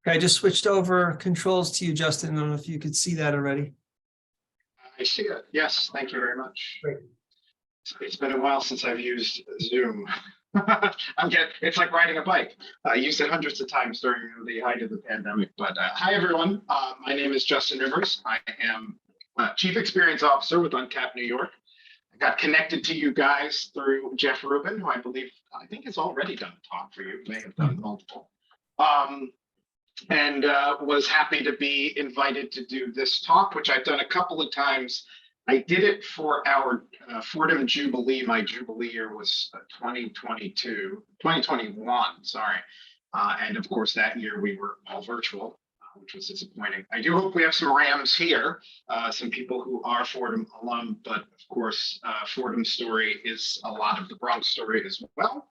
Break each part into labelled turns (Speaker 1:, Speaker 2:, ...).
Speaker 1: Okay, I just switched over controls to you, Justin. I don't know if you could see that already.
Speaker 2: I see it. Yes, thank you very much.
Speaker 1: Great.
Speaker 2: It's been a while since I've used Zoom. It's like riding a bike. I used it hundreds of times during the height of the pandemic. But hi, everyone. My name is Justin Rivers. I am Chief Experience Officer with Uncapped New York. I got connected to you guys through Jeff Rubin, who I think has already done a talk for you, may have done multiple. And was happy to be invited to do this talk, which I've done a couple of times. I did it for our Fordham Jubilee. My Jubilee year was 2021, sorry. And of course, that year we were all virtual, which was disappointing. I do hope we have some Rams here, some people who are Fordham alum, but of course, Fordham's story is a lot of the Bronx story as well.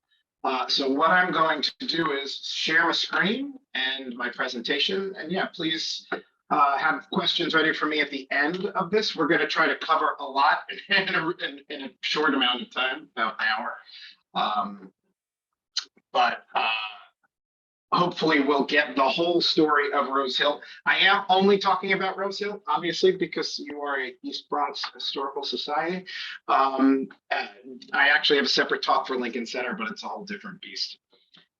Speaker 2: So what I'm going to do is share my screen and my presentation. And yeah, please have questions ready for me at the end of this. We're going to try to cover a lot in a short amount of time, about an hour. But hopefully we'll get the whole story of Rose Hill. I am only talking about Rose Hill, obviously, because you are a East Bronx Historical Society. I actually have a separate talk for Lincoln Center, but it's a whole different beast.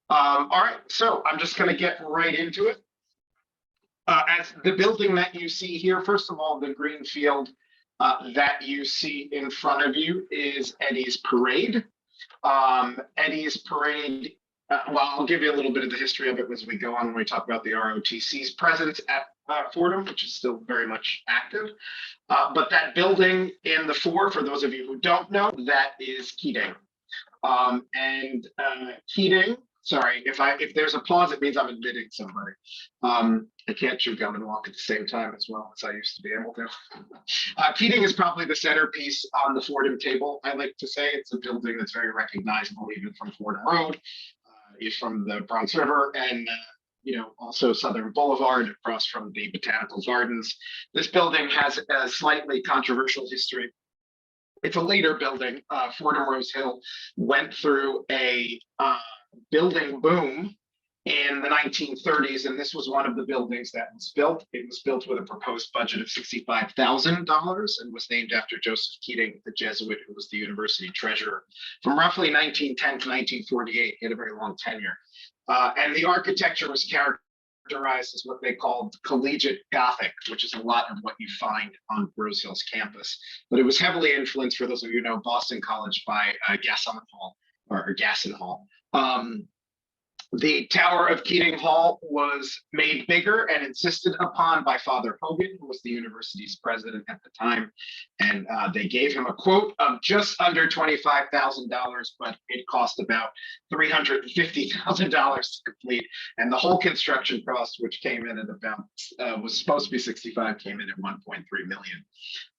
Speaker 2: All right, so I'm just going to get right into it. As the building that you see here, first of all, the green field that you see in front of you is Eddie's Parade. Eddie's Parade, well, I'll give you a little bit of the history of it as we go on when we talk about the ROTC's presence at Fordham, which is still very much active. But that building in the for those of you who don't know, that is Keating. Keating, sorry, if there's applause, it means I'm admitting somebody. I can't chew gum and walk at the same time as well as I used to be able to. Keating is probably the centerpiece on the Fordham table. I like to say it's a building that's very recognizable even from Fordham Road, from the Bronx River, and also Southern Boulevard across from the Botanical Gardens. This building has a slightly controversial history. It's a later building. Fordham Rose Hill went through a building boom in the 1930s, and this was one of the buildings that was built. It was built with a proposed budget of $65,000 and was named after Joseph Keating, the Jesuit who was the university treasurer from roughly 1910 to 1948. He had a very long tenure. And the architecture was characterized as what they called collegiate Gothic, which is a lot of what you find on Rose Hill's campus. But it was heavily influenced, for those of you who know Boston College, by Gasson Hall or Gasson Hall. The Tower of Keating Hall was made bigger and insisted upon by Father Hogan, who was the university's president at the time. And they gave him a quote of just under $25,000, but it cost about $350,000 to complete. And the whole construction cost, which came in at about, was supposed to be 65, came in at 1.3 million.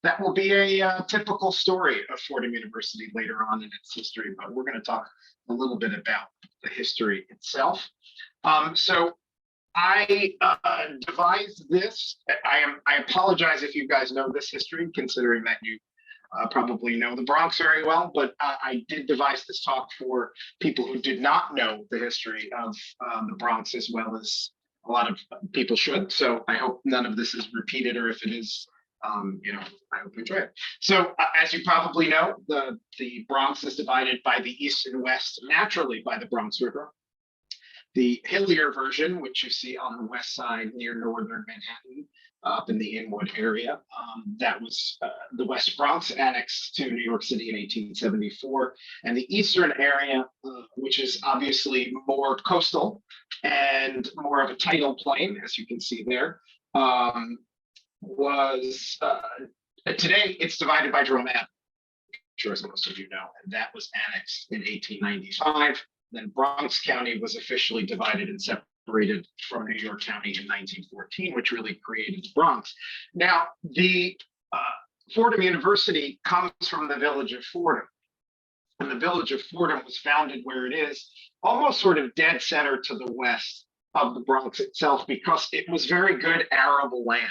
Speaker 2: That will be a typical story of Fordham University later on in its history, but we're going to talk a little bit about the history itself. So I devised this. I apologize if you guys know this history, considering that you probably know the Bronx very well, but I did devise this talk for people who did not know the history of the Bronx as well as a lot of people should. So I hope none of this is repeated, or if it is, I hope you enjoy it. So as you probably know, the Bronx is divided by the east and west naturally by the Bronx River. The hillier version, which you see on the west side near northern Manhattan, up in the Inwood area, that was the West Bronx annexed to New York City in 1874. And the eastern area, which is obviously more coastal and more of a tidal plain, as you can see there, was today it's divided by Jerome Avenue, sure as most of you know, and that was annexed in 1895. Then Bronx County was officially divided and separated from New York County in 1914, which really created the Bronx. Now, the Fordham University comes from the village of Fordham, and the village of Fordham was founded where it is, almost sort of dead center to the west of the Bronx itself, because it was very good arable land.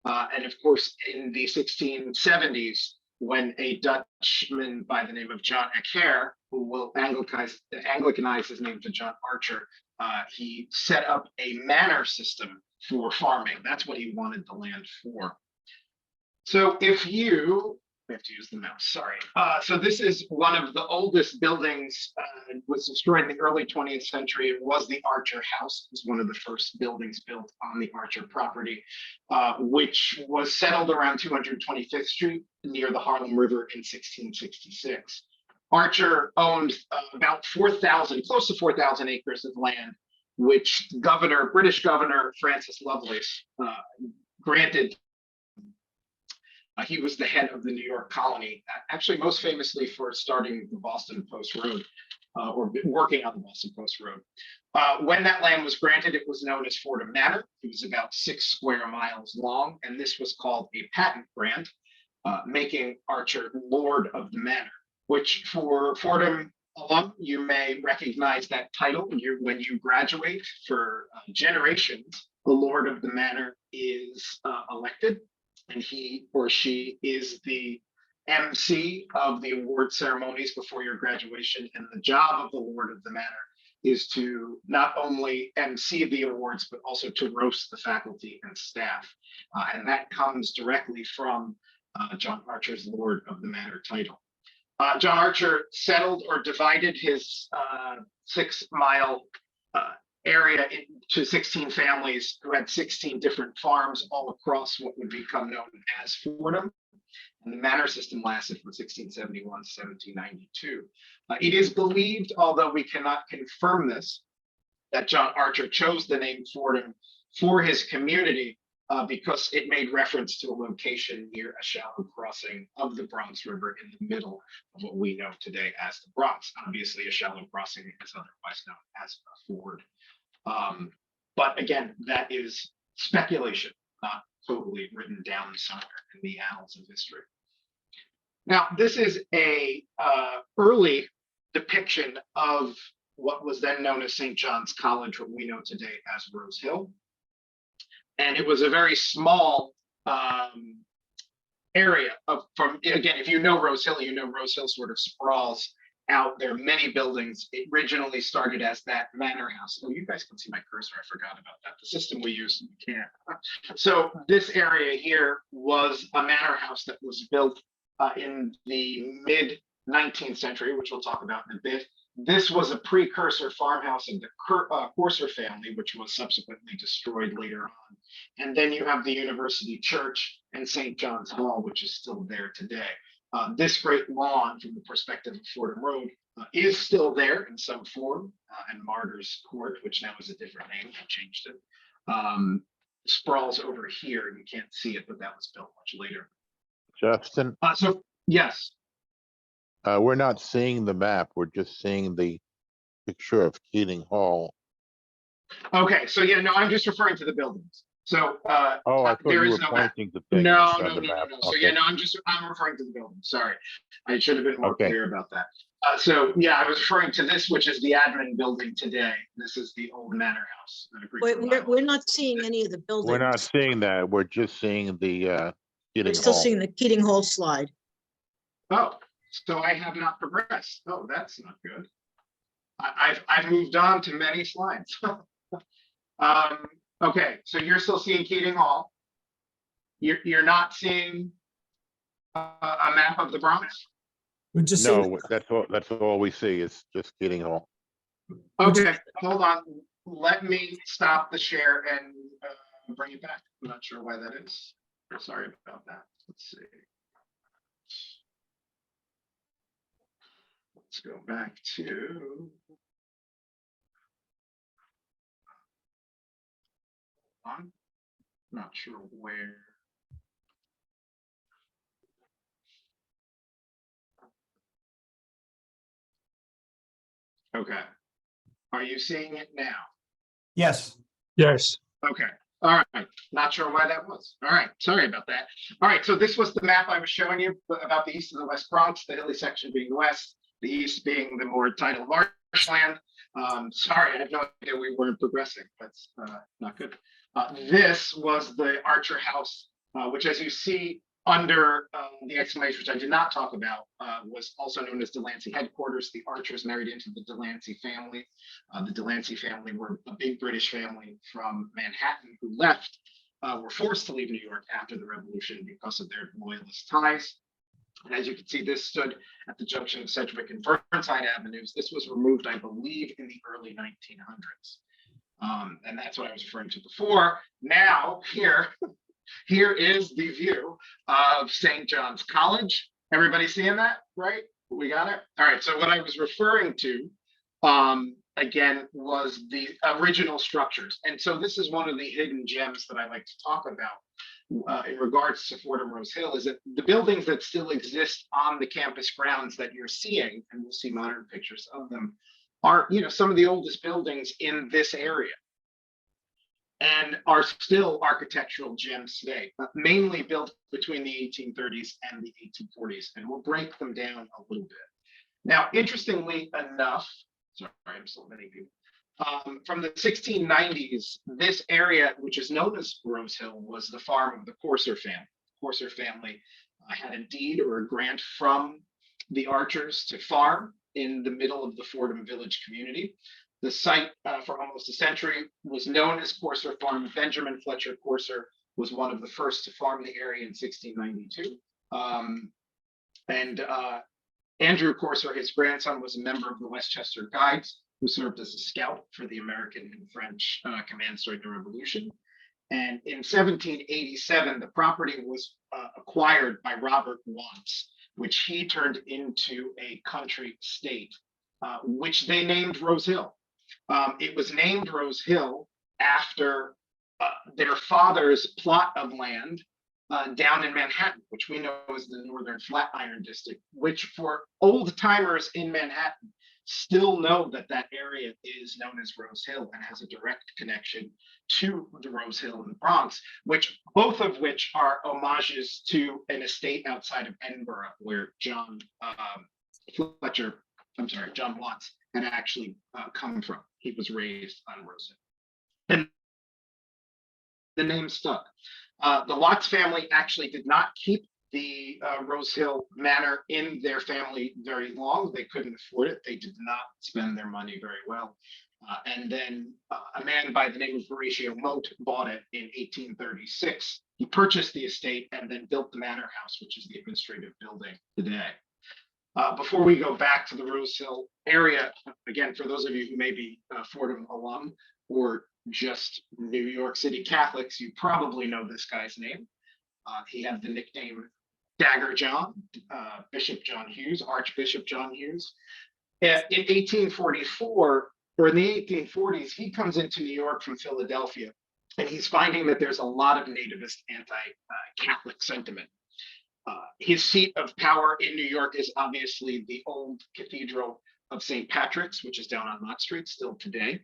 Speaker 2: And of course, in the 1670s, when a Dutchman by the name of John Eckhair, who will Anglicanize his name to John Archer, he set up a manor system for farming. That's what he wanted the land for. So if you, we have to use the mouse, sorry. So this is one of the oldest buildings, was destroyed in the early 20th century. It was the Archer House. It was one of the first buildings built on the Archer property, which was settled around 225th Street near the Harlem River in 1666. Archer owned about 4,000, close to 4,000 acres of land, which British Governor Francis Lovelace granted. He was the head of the New York colony, actually most famously for starting the Boston Post Road, or working on the Boston Post Road. When that land was granted, it was known as Fordham Manor. It was about 6 square miles long, and this was called a patent grant, making Archer Lord of the Manor, which for Fordham alum, you may recognize that title when you graduate. For generations, the Lord of the Manor is elected, and he or she is the MC of the award ceremonies before your graduation. And the job of the Lord of the Manor is to not only MC the awards, but also to roast the faculty and staff. And that comes directly from John Archer's Lord of the Manor title. John Archer settled or divided his 6-mile area into 16 families who had 16 different farms all across what would become known as Fordham. And the manor system lasted from 1671 to 1792. It is believed, although we cannot confirm this, that John Archer chose the name Fordham for his community because it made reference to a location near a shallow crossing of the Bronx River in the middle of what we know today as the Bronx. Obviously, a shallow crossing is otherwise known as a ford. But again, that is speculation, not totally written down somewhere in the annals of history. Now, this is a early depiction of what was then known as St. John's College, what we know today as Rose Hill. And it was a very small area again, if you know Rose Hill, you know Rose Hill sort of sprawls out. There are many buildings. It originally started as that manor house. Oh, you guys can see my cursor. I forgot about that. The system we use, you can't. So this area here was a manor house that was built in the mid 19th century, which we'll talk about in a bit. This was a precursor farmhouse of the Corser family, which was subsequently destroyed later on. And then you have the University Church and St. John's Hall, which is still there today. This great lawn from the perspective of Fordham Road is still there in some form, and Martyrs Court, which now is a different name, they changed it, sprawls over here. You can't see it, but that was built much later.
Speaker 3: Justin,
Speaker 2: So yes.
Speaker 3: we're not seeing the map. We're just seeing the picture of Keating Hall.
Speaker 2: Okay, so yeah, no, I'm just referring to the buildings. So
Speaker 3: Oh, I thought
Speaker 2: there
Speaker 3: you
Speaker 2: is
Speaker 3: were
Speaker 2: no map.
Speaker 3: pointing to things
Speaker 2: No.
Speaker 3: on the map.
Speaker 2: So
Speaker 3: Okay.
Speaker 2: yeah, no, I'm referring to the building. Sorry, I should have been more
Speaker 3: Okay.
Speaker 2: clear about that. So yeah, I was referring to this, which is the admin building today. This is the old manor house.
Speaker 4: Wait, we're not seeing any of the buildings.
Speaker 3: We're not seeing that. We're just seeing the
Speaker 4: We're
Speaker 3: Keating
Speaker 4: still
Speaker 3: Hall.
Speaker 4: seeing the Keating Hall slide.
Speaker 2: Oh, so I have not progressed. Oh, that's not good. I've moved on to many slides. Okay, so you're still seeing Keating Hall. You're not seeing a map of the Bronx?
Speaker 1: We're just
Speaker 3: No, that's all we see is just Keating Hall.
Speaker 2: Okay, hold on. Let me stop the share and bring it back. I'm not sure why that is. Sorry about that. Let's see. Let's go back to. I'm not sure where. Okay. Are you seeing it now?
Speaker 1: yes.
Speaker 5: Yes,
Speaker 2: Okay. All right. Not sure why that was. All right. Sorry about that. All right. So this was the map I was showing you about the east and the west Bronx, the hilly section being the west, the east being the more tidal marshland. Sorry, I have no idea we weren't progressing. That's not good. This was the Archer House, which, as you see under the exclamation, which I did not talk about, was also known as Delancey headquarters. The Archers married into the Delancey family. The Delancey family were a big British family from Manhattan who left, were forced to leave New York after the Revolution because of their loyalist ties. And as you can see, this stood at the junction of Sedgwick and Burnside Avenues. This was removed, I believe, in the early 1900s. And that's what I was referring to before. Now, here is the view of St. John's College. Everybody seeing that, right? We got it? All right, so what I was referring to, again, was the original structures. And so this is one of the hidden gems that I like to talk about in regards to Fordham Rose Hill, is that the buildings that still exist on the campus grounds that you're seeing, and we'll see modern pictures of them, are, some of the oldest buildings in this area and are still architectural gems today, but mainly built between the 1830s and the 1840s. And we'll break them down a little bit. Now, interestingly enough, sorry, I'm still many people. From the 1690s, this area, which is known as Rose Hill, was the farm of the Courser family. The Courser family had a deed or a grant from the Archers to farm in the middle of the Fordham village community. The site for almost a century was known as Courser Farm. Benjamin Fletcher Courser was one of the first to farm the area in 1692. Andrew Courser, his grandson, was a member of the Westchester Guides, who served as a scout for the American and French commands during the Revolution. And in 1787, the property was acquired by Robert Watts, which he turned into a country estate, which they named Rose Hill. It was named Rose Hill after their father's plot of land down in Manhattan, which we know is the Northern Flatiron District, which for old timers in Manhattan still know that that area is known as Rose Hill and has a direct connection to the Rose Hill in the Bronx, both of which are homages to an estate outside of Edinburgh where John Watts had actually come from. He was raised on Rose Hill. And the name stuck. The Watts family actually did not keep the Rose Hill Manor in their family very long. They couldn't afford it. They did not spend their money very well. And then a man by the name of Horatio Moat bought it in 1836. He purchased the estate and then built the manor house, which is the administrative building today. Before we go back to the Rose Hill area, again, for those of you who may be Fordham alum or just New York City Catholics, you probably know this guy's name. He had the nickname Dagger John, Bishop John Hughes, Archbishop John Hughes. In 1844, or in the 1840s, he comes into New York from Philadelphia, and he's finding that there's a lot of nativist anti-Catholic sentiment. His seat of power in New York is obviously the old Cathedral of St. Patrick's, which is down on Mott Street still today.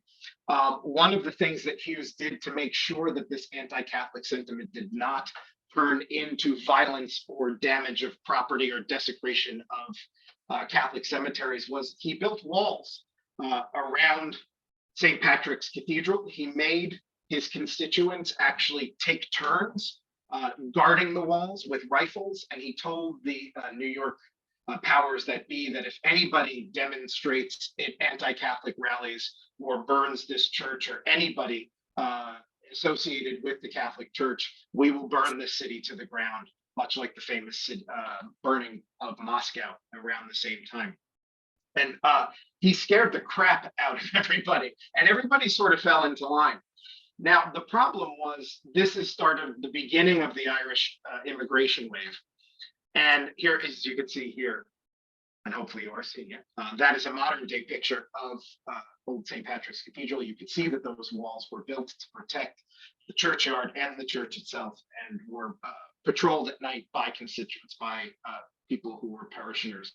Speaker 2: One of the things that Hughes did to make sure that this anti-Catholic sentiment did not turn into violence or damage of property or desecration of Catholic cemeteries was he built walls around St. Patrick's Cathedral. He made his constituents actually take turns guarding the walls with rifles, and he told the New York powers that be that if anybody demonstrates in anti-Catholic rallies or burns this church or anybody associated with the Catholic Church, we will burn this city to the ground, much like the famous burning of Moscow around the same time. And he scared the crap out of everybody, and everybody sort of fell into line. Now, the problem was this is started the beginning of the Irish immigration wave. And here, as you can see here, and hopefully you are seeing it, that is a modern day picture of old St. Patrick's Cathedral. You can see that those walls were built to protect the churchyard and the church itself, and were patrolled at night by constituents, by people who were parishioners,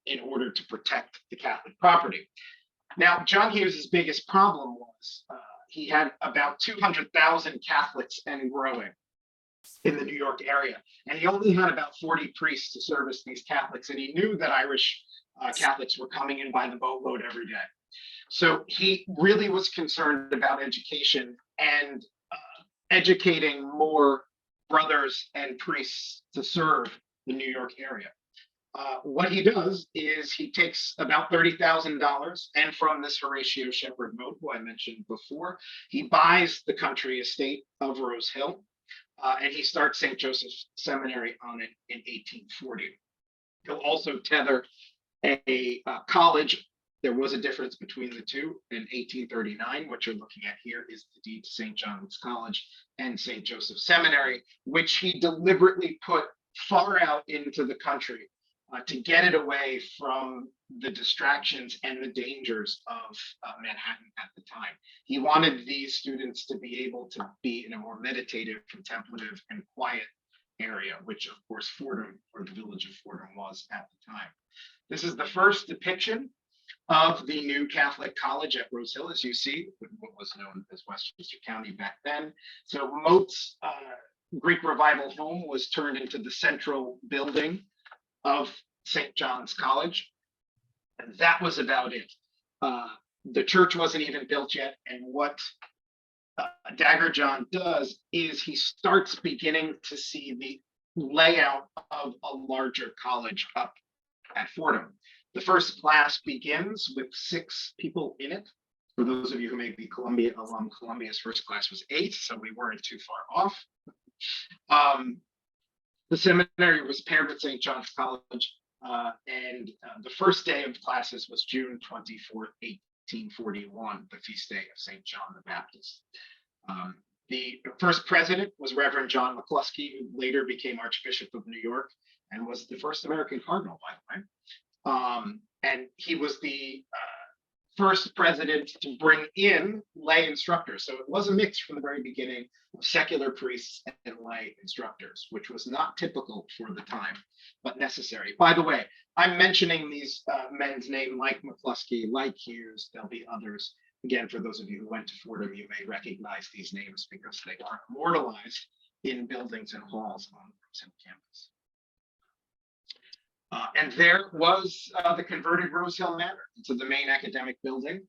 Speaker 2: in order to protect the Catholic property. Now, John Hughes's biggest problem was he had about 200,000 Catholics and growing in the New York area, and he only had about 40 priests to service these Catholics, and he knew that Irish Catholics were coming in by the boatload every day. So he really was concerned about education and educating more brothers and priests to serve the New York area. What he does is he takes about $30,000, and from this Horatio Shepherd Moat, who I mentioned before, he buys the country estate of Rose Hill, and he starts St. Joseph's Seminary on it in 1840. He'll also tether a college. There was a difference between the two in 1839. What you're looking at here is the deed to St. John's College and St. Joseph's Seminary, which he deliberately put far out into the country to get it away from the distractions and the dangers of Manhattan at the time. He wanted these students to be able to be in a more meditative, contemplative, and quiet area, which of course Fordham, or the village of Fordham, was at the time. This is the first depiction of the new Catholic college at Rose Hill, as you see, what was known as Westchester County back then. So Moat's Greek Revival home was turned into the central building of St. John's College, and that was about it. The church wasn't even built yet, and what Dagger John does is he starts beginning to see the layout of a larger college up at Fordham. The first class begins with 6 people in it. For those of you who may be Columbia alum, Columbia's first class was 8, so we weren't too far off. The seminary was paired with St. John's College, and the first day of classes was June 24th, 1841, the feast day of St. John the Baptist. The first president was Reverend John McCluskey, who later became Archbishop of New York and was the first American cardinal, by the way. And he was the first president to bring in lay instructors. So it was a mix from the very beginning of secular priests and lay instructors, which was not typical for the time, but necessary. By the way, I'm mentioning these men's names like McCluskey, like Hughes, there'll be others. Again, for those of you who went to Fordham, you may recognize these names because they are immortalized in buildings and halls on the campus. And there was the converted Rose Hill Manor into the main academic building.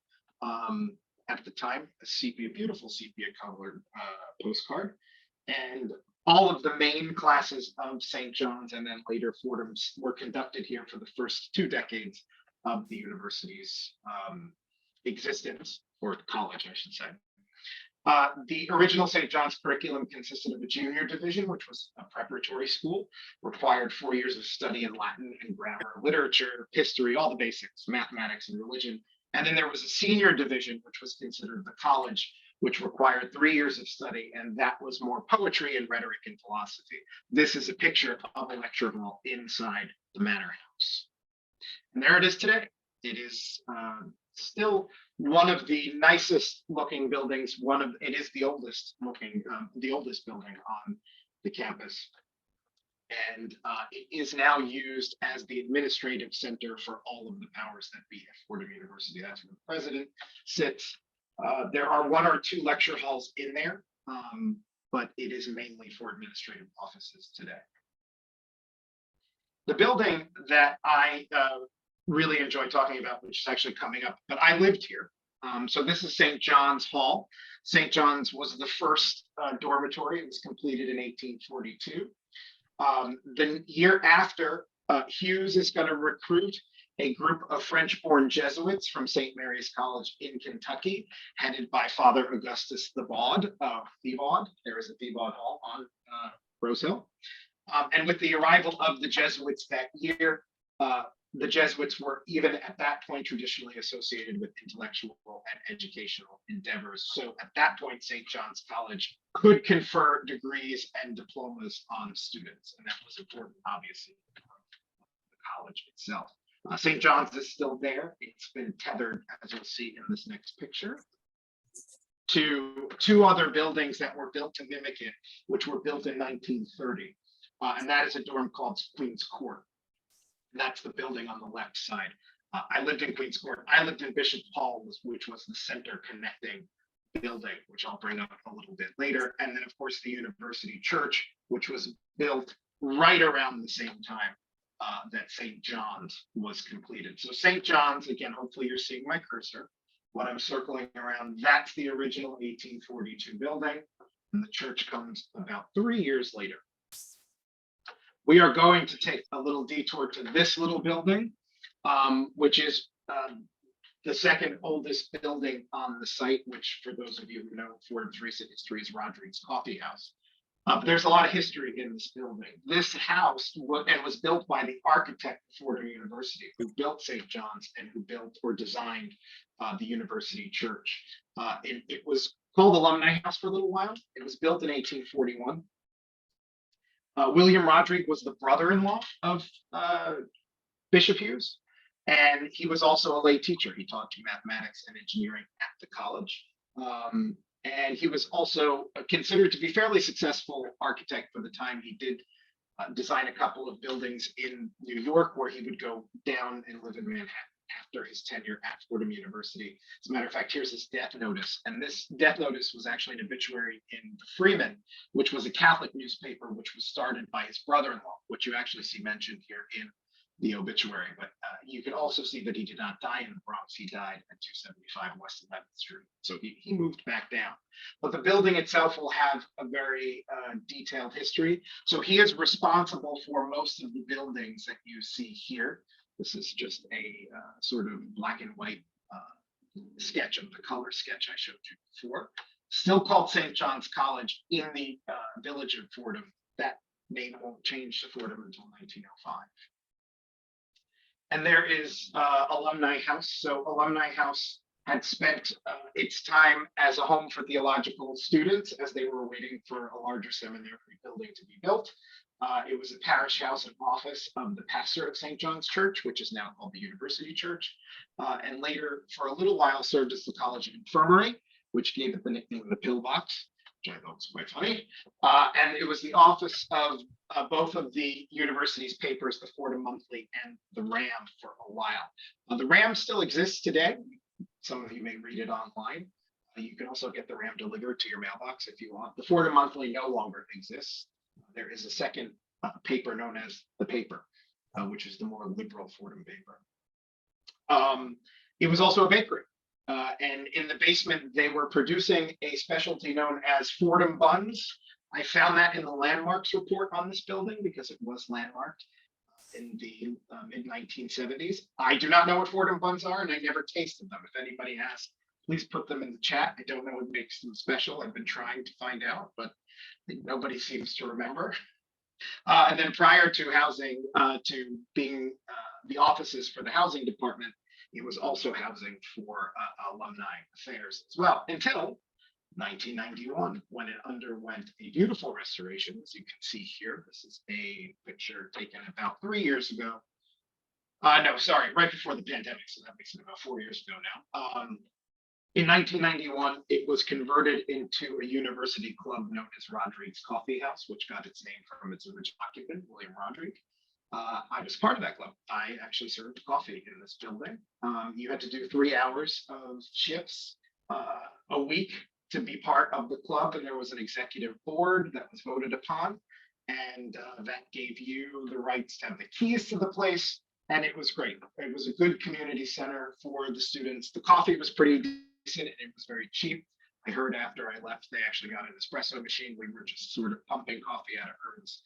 Speaker 2: At the time, a beautiful sepia colored postcard. And all of the main classes of St. John's and then later Fordham's were conducted here for the first 2 decades of the university's existence, or college, I should say. The original St. John's curriculum consisted of a junior division, which was a preparatory school, required 4 years of study in Latin and grammar, literature, history, all the basics, mathematics and religion. And then there was a senior division, which was considered the college, which required 3 years of study, and that was more poetry and rhetoric and philosophy. This is a picture of a lecture hall inside the Manor House. And there it is today. It is still one of the nicest looking buildings. It is the oldest looking, the oldest building on the campus. And it is now used as the administrative center for all of the powers that be at Fordham University. That's where the president sits. There are 1 or 2 lecture halls in there, but it is mainly for administrative offices today. The building that I really enjoy talking about, which is actually coming up, but I lived here. So this is St. John's Hall. St. John's was the first dormitory. It was completed in 1842. The year after, Hughes is going to recruit a group of French-born Jesuits from St. Mary's College in Kentucky, headed by Father Augustus Thebaud. There is a Thebaud Hall on Rose Hill. And with the arrival of the Jesuits that year, the Jesuits were even at that point traditionally associated with intellectual and educational endeavors. So at that point, St. John's College could confer degrees and diplomas on students. And that was important, obviously, for the college itself. St. John's is still there. It's been tethered, as you'll see in this next picture, to 2 other buildings that were built to mimic it, which were built in 1930. And that is a dorm called Queen's Court. That's the building on the left side. I lived in Queen's Court. I lived in Bishop Hall, which was the center connecting building, which I'll bring up a little bit later. And then, of course, the University Church, which was built right around the same time that St. John's was completed. So St. John's, again, hopefully you're seeing my cursor. What I'm circling around, that's the original 1842 building. and the church comes about 3 years later. We are going to take a little detour to this little building, which is the second oldest building on the site, which for those of you who know Fordham's recent history is Rodrigue's Coffee House. But there's a lot of history in this building. This house was built by the architect of Fordham University, who built St. John's and who built or designed the university church. It was called Alumni House for a little while. It was built in 1841. William Rodrigue was the brother-in-law of Bishop Hughes, and he was also a lay teacher. He taught mathematics and engineering at the college. And he was also considered to be fairly successful architect for the time. He did design a couple of buildings in New York, where he would go down and live in Manhattan after his tenure at Fordham University. As a matter of fact, here's his death notice. And this death notice was actually an obituary in the Freeman, which was a Catholic newspaper, which was started by his brother-in-law, which you actually see mentioned here in the obituary. But you can also see that he did not die in the Bronx. He died at 275 West 11th Street. So he moved back down. But the building itself will have a very detailed history. So he is responsible for most of the buildings that you see here. This is just a sort of black and white sketch of the color sketch I showed you before. Still called St. John's College in the village of Fordham. That name won't change to Fordham until 1905. And there is Alumni House. So Alumni House had spent its time as a home for theological students as they were waiting for a larger seminary building to be built. It was a parish house and office of the pastor of St. John's Church, which is now called the University Church, and later for a little while served as the College of Infirmary, which gave it the nickname of the pillbox, which I thought was quite funny. And it was the office of both of the university's papers, the Fordham Monthly and the Ram, for a while. The Ram still exists today. Some of you may read it online. You can also get the Ram delivered to your mailbox if you want. The Fordham Monthly no longer exists. There is a second paper known as the Paper, which is the more liberal Fordham paper. It was also a bakery. And in the basement, they were producing a specialty known as Fordham buns. I found that in the landmarks report on this building because it was landmarked in the mid-1970s. I do not know what Fordham buns are, and I never tasted them. If anybody has, please put them in the chat. I don't know what makes them special. I've been trying to find out, but nobody seems to remember. And then prior to housing, to being the offices for the housing department, it was also housing for alumni affairs as well, until 1991, when it underwent a beautiful restoration. As you can see here, this is a picture taken about 3 years ago. No, sorry, right before the pandemic, so that makes it about 4 years ago now. In 1991, it was converted into a university club known as Rodrigue's Coffee House, which got its name from its original occupant, William Rodrigue. I was part of that club. I actually served coffee in this building. You had to do 3 hours of shifts a week to be part of the club, and there was an executive board that was voted upon, and that gave you the rights to have the keys to the place, and it was great. It was a good community center for the students. The coffee was pretty decent, and it was very cheap. I heard after I left, they actually got an espresso machine. We were just sort of pumping coffee out of urns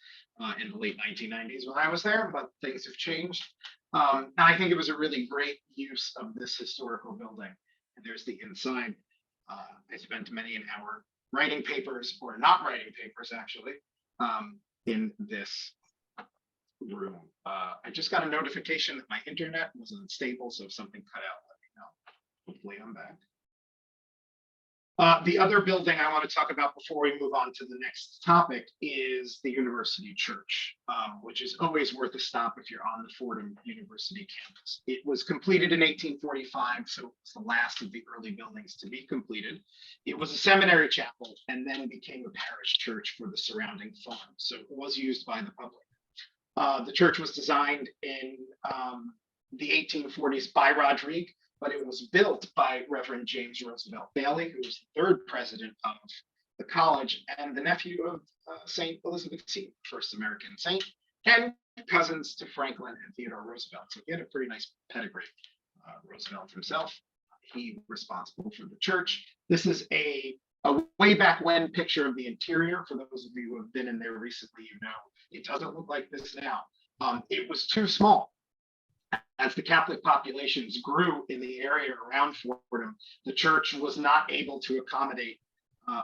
Speaker 2: in the late 1990s when I was there, but things have changed. And I think it was a really great use of this historical building. And there's the inside. I spent many an hour writing papers, or not writing papers actually, in this room. I just got a notification that my internet was unstable, so if something cut out, let me know. Hopefully I'm back. The other building I want to talk about before we move on to the next topic is the University Church, which is always worth a stop if you're on the Fordham University campus. It was completed in 1845, so it was the last of the early buildings to be completed. It was a seminary chapel and then became a parish church for the surrounding farm, so it was used by the public. The church was designed in the 1840s by Rodrigue, but it was built by Reverend James Roosevelt Bailey, who was the third president of the college and the nephew of St. Elizabeth Seton, first American saint, and cousins to Franklin and Theodore Roosevelt. So he had a pretty nice pedigree. Roosevelt himself, he responsible for the church. This is a A way back when picture of the interior, for those of you who have been in there recently, you know, it doesn't look like this now. It was too small. As the Catholic populations grew in the area around Fordham, the church was not able to accommodate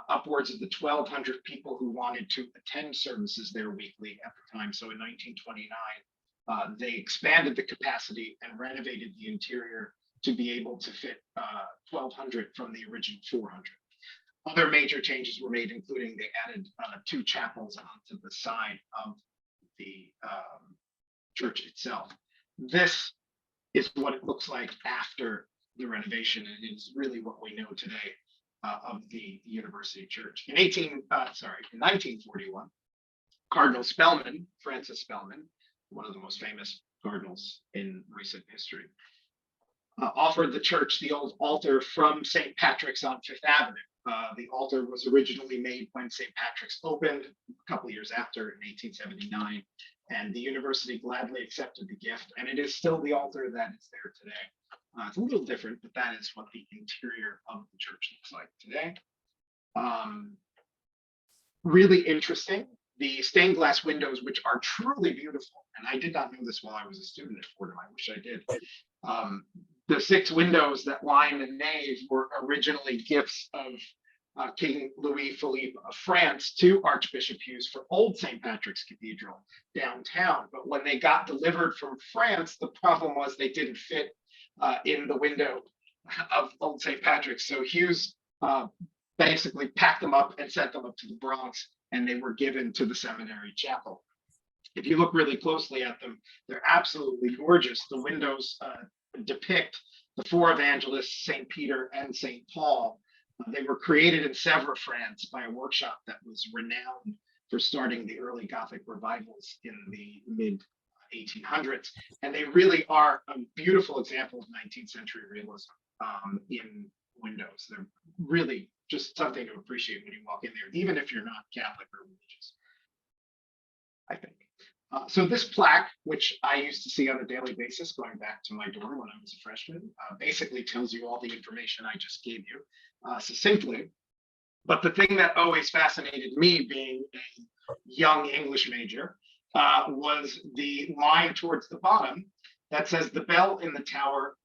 Speaker 2: upwards of the 1,200 people who wanted to attend services there weekly at the time. So in 1929, they expanded the capacity and renovated the interior to be able to fit 1,200 from the original 400. Other major changes were made, including they added 2 chapels onto the side of the church itself. This is what it looks like after the renovation, and it's really what we know today of the University Church. In 1941, Cardinal Spellman, Francis Spellman, one of the most famous cardinals in recent history, offered the church the old altar from St. Patrick's on Fifth Avenue. The altar was originally made when St. Patrick's opened a couple years after in 1879, and the university gladly accepted the gift, and it is still the altar that is there today. It's a little different, but that is what the interior of the church looks like today. Really interesting, the stained glass windows, which are truly beautiful, and I did not know this while I was a student at Fordham. I wish I did. The 6 windows that line the nave were originally gifts of King Louis Philippe of France to Archbishop Hughes for Old St. Patrick's Cathedral downtown. But when they got delivered from France, the problem was they didn't fit in the window of Old St. Patrick's. So Hughes basically packed them up and sent them up to the Bronx, and they were given to the seminary chapel. If you look really closely at them, they're absolutely gorgeous. The windows depict the 4 evangelists, St. Peter and St. Paul. They were created in Sèvres, France, by a workshop that was renowned for starting the early Gothic revivals in the mid 1800s. And they really are a beautiful example of 19th century realism in windows. They're really just something to appreciate when you walk in there, even if you're not Catholic or religious, I think. So this plaque, which I used to see on a daily basis going back to my dorm when I was a freshman, basically tells you all the information I just gave you succinctly. But the thing that always fascinated me, being a young English major, was the line towards the bottom that says the bell in the tower,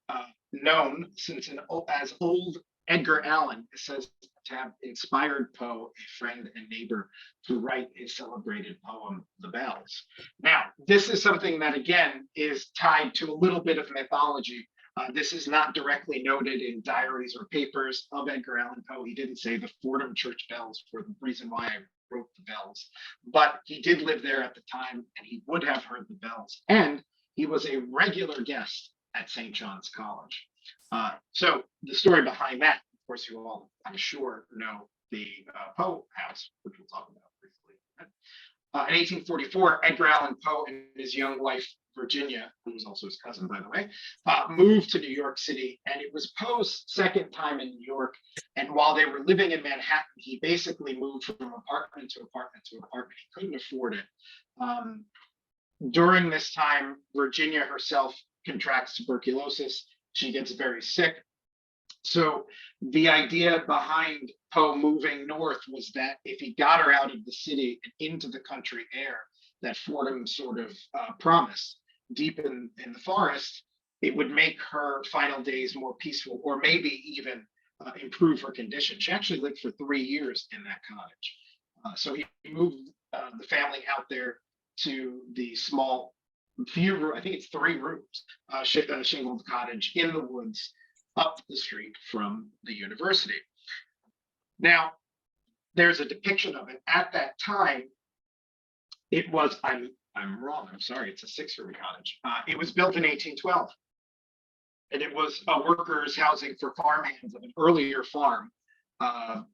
Speaker 2: known since as old Edgar Allan, is says to have inspired Poe, a friend and neighbor, to write his celebrated poem, The Bells. Now, this is something that, again, is tied to a little bit of mythology. This is not directly noted in diaries or papers of Edgar Allan Poe. He didn't say the Fordham church bells were the reason why I wrote the bells, but he did live there at the time, and he would have heard the bells. And he was a regular guest at St. John's College. So the story behind that, of course, you all, I'm sure, know the Poe house, which we'll talk about briefly. In 1844, Edgar Allan Poe and his young wife, Virginia, who was also his cousin, by the way, moved to New York City, and it was Poe's second time in New York. And while they were living in Manhattan, he basically moved from apartment to apartment to apartment. He couldn't afford it. During this time, Virginia herself contracts tuberculosis. She gets very sick. So the idea behind Poe moving north was that if he got her out of the city and into the country air that Fordham sort of promised, deep in the forest, it would make her final days more peaceful, or maybe even improve her condition. She actually lived for 3 years in that cottage. So he moved the family out there to the small, I think it's 3 rooms, shingled cottage in the woods up the street from the university. Now, there's a depiction of it. At that time, it was, I'm wrong, I'm sorry, it's a 6-room cottage. It was built in 1812, and it was a workers' housing for farmhands of an earlier farm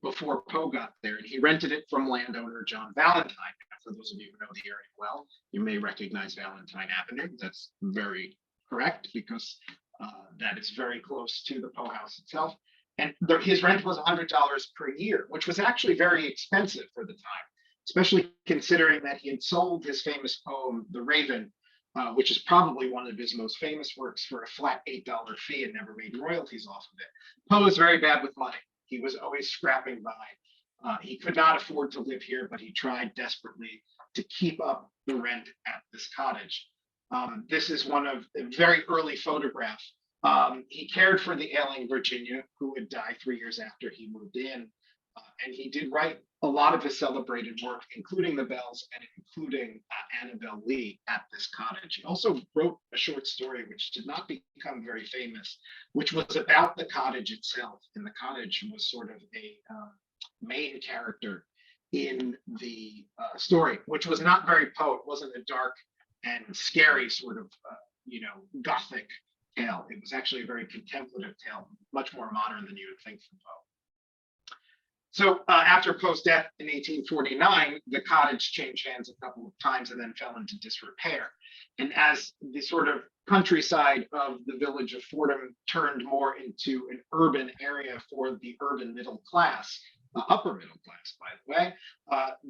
Speaker 2: before Poe got there, and he rented it from landowner John Valentine. For those of you who know the area well, you may recognize Valentine Avenue. That's very correct, because that is very close to the Poe house itself. And his rent was $100 per year, which was actually very expensive for the time, especially considering that he had sold his famous poem, The Raven, which is probably one of his most famous works, for a flat $8 fee and never made royalties off of it. Poe was very bad with money. He was always scrapping by. He could not afford to live here, but he tried desperately to keep up the rent at this cottage. This is one of a very early photograph. He cared for the ailing Virginia, who would die 3 years after he moved in. And he did write a lot of his celebrated work, including the bells and including Annabelle Lee at this cottage. He also wrote a short story, which did not become very famous, which was about the cottage itself. And the cottage was sort of a main character in the story, which was not very Poe. It wasn't a dark and scary sort of, Gothic tale. It was actually a very contemplative tale, much more modern than you would think from Poe. So after Poe's death in 1849, the cottage changed hands a couple of times and then fell into disrepair. And as the sort of countryside of the village of Fordham turned more into an urban area for the urban middle class, upper middle class, by the way,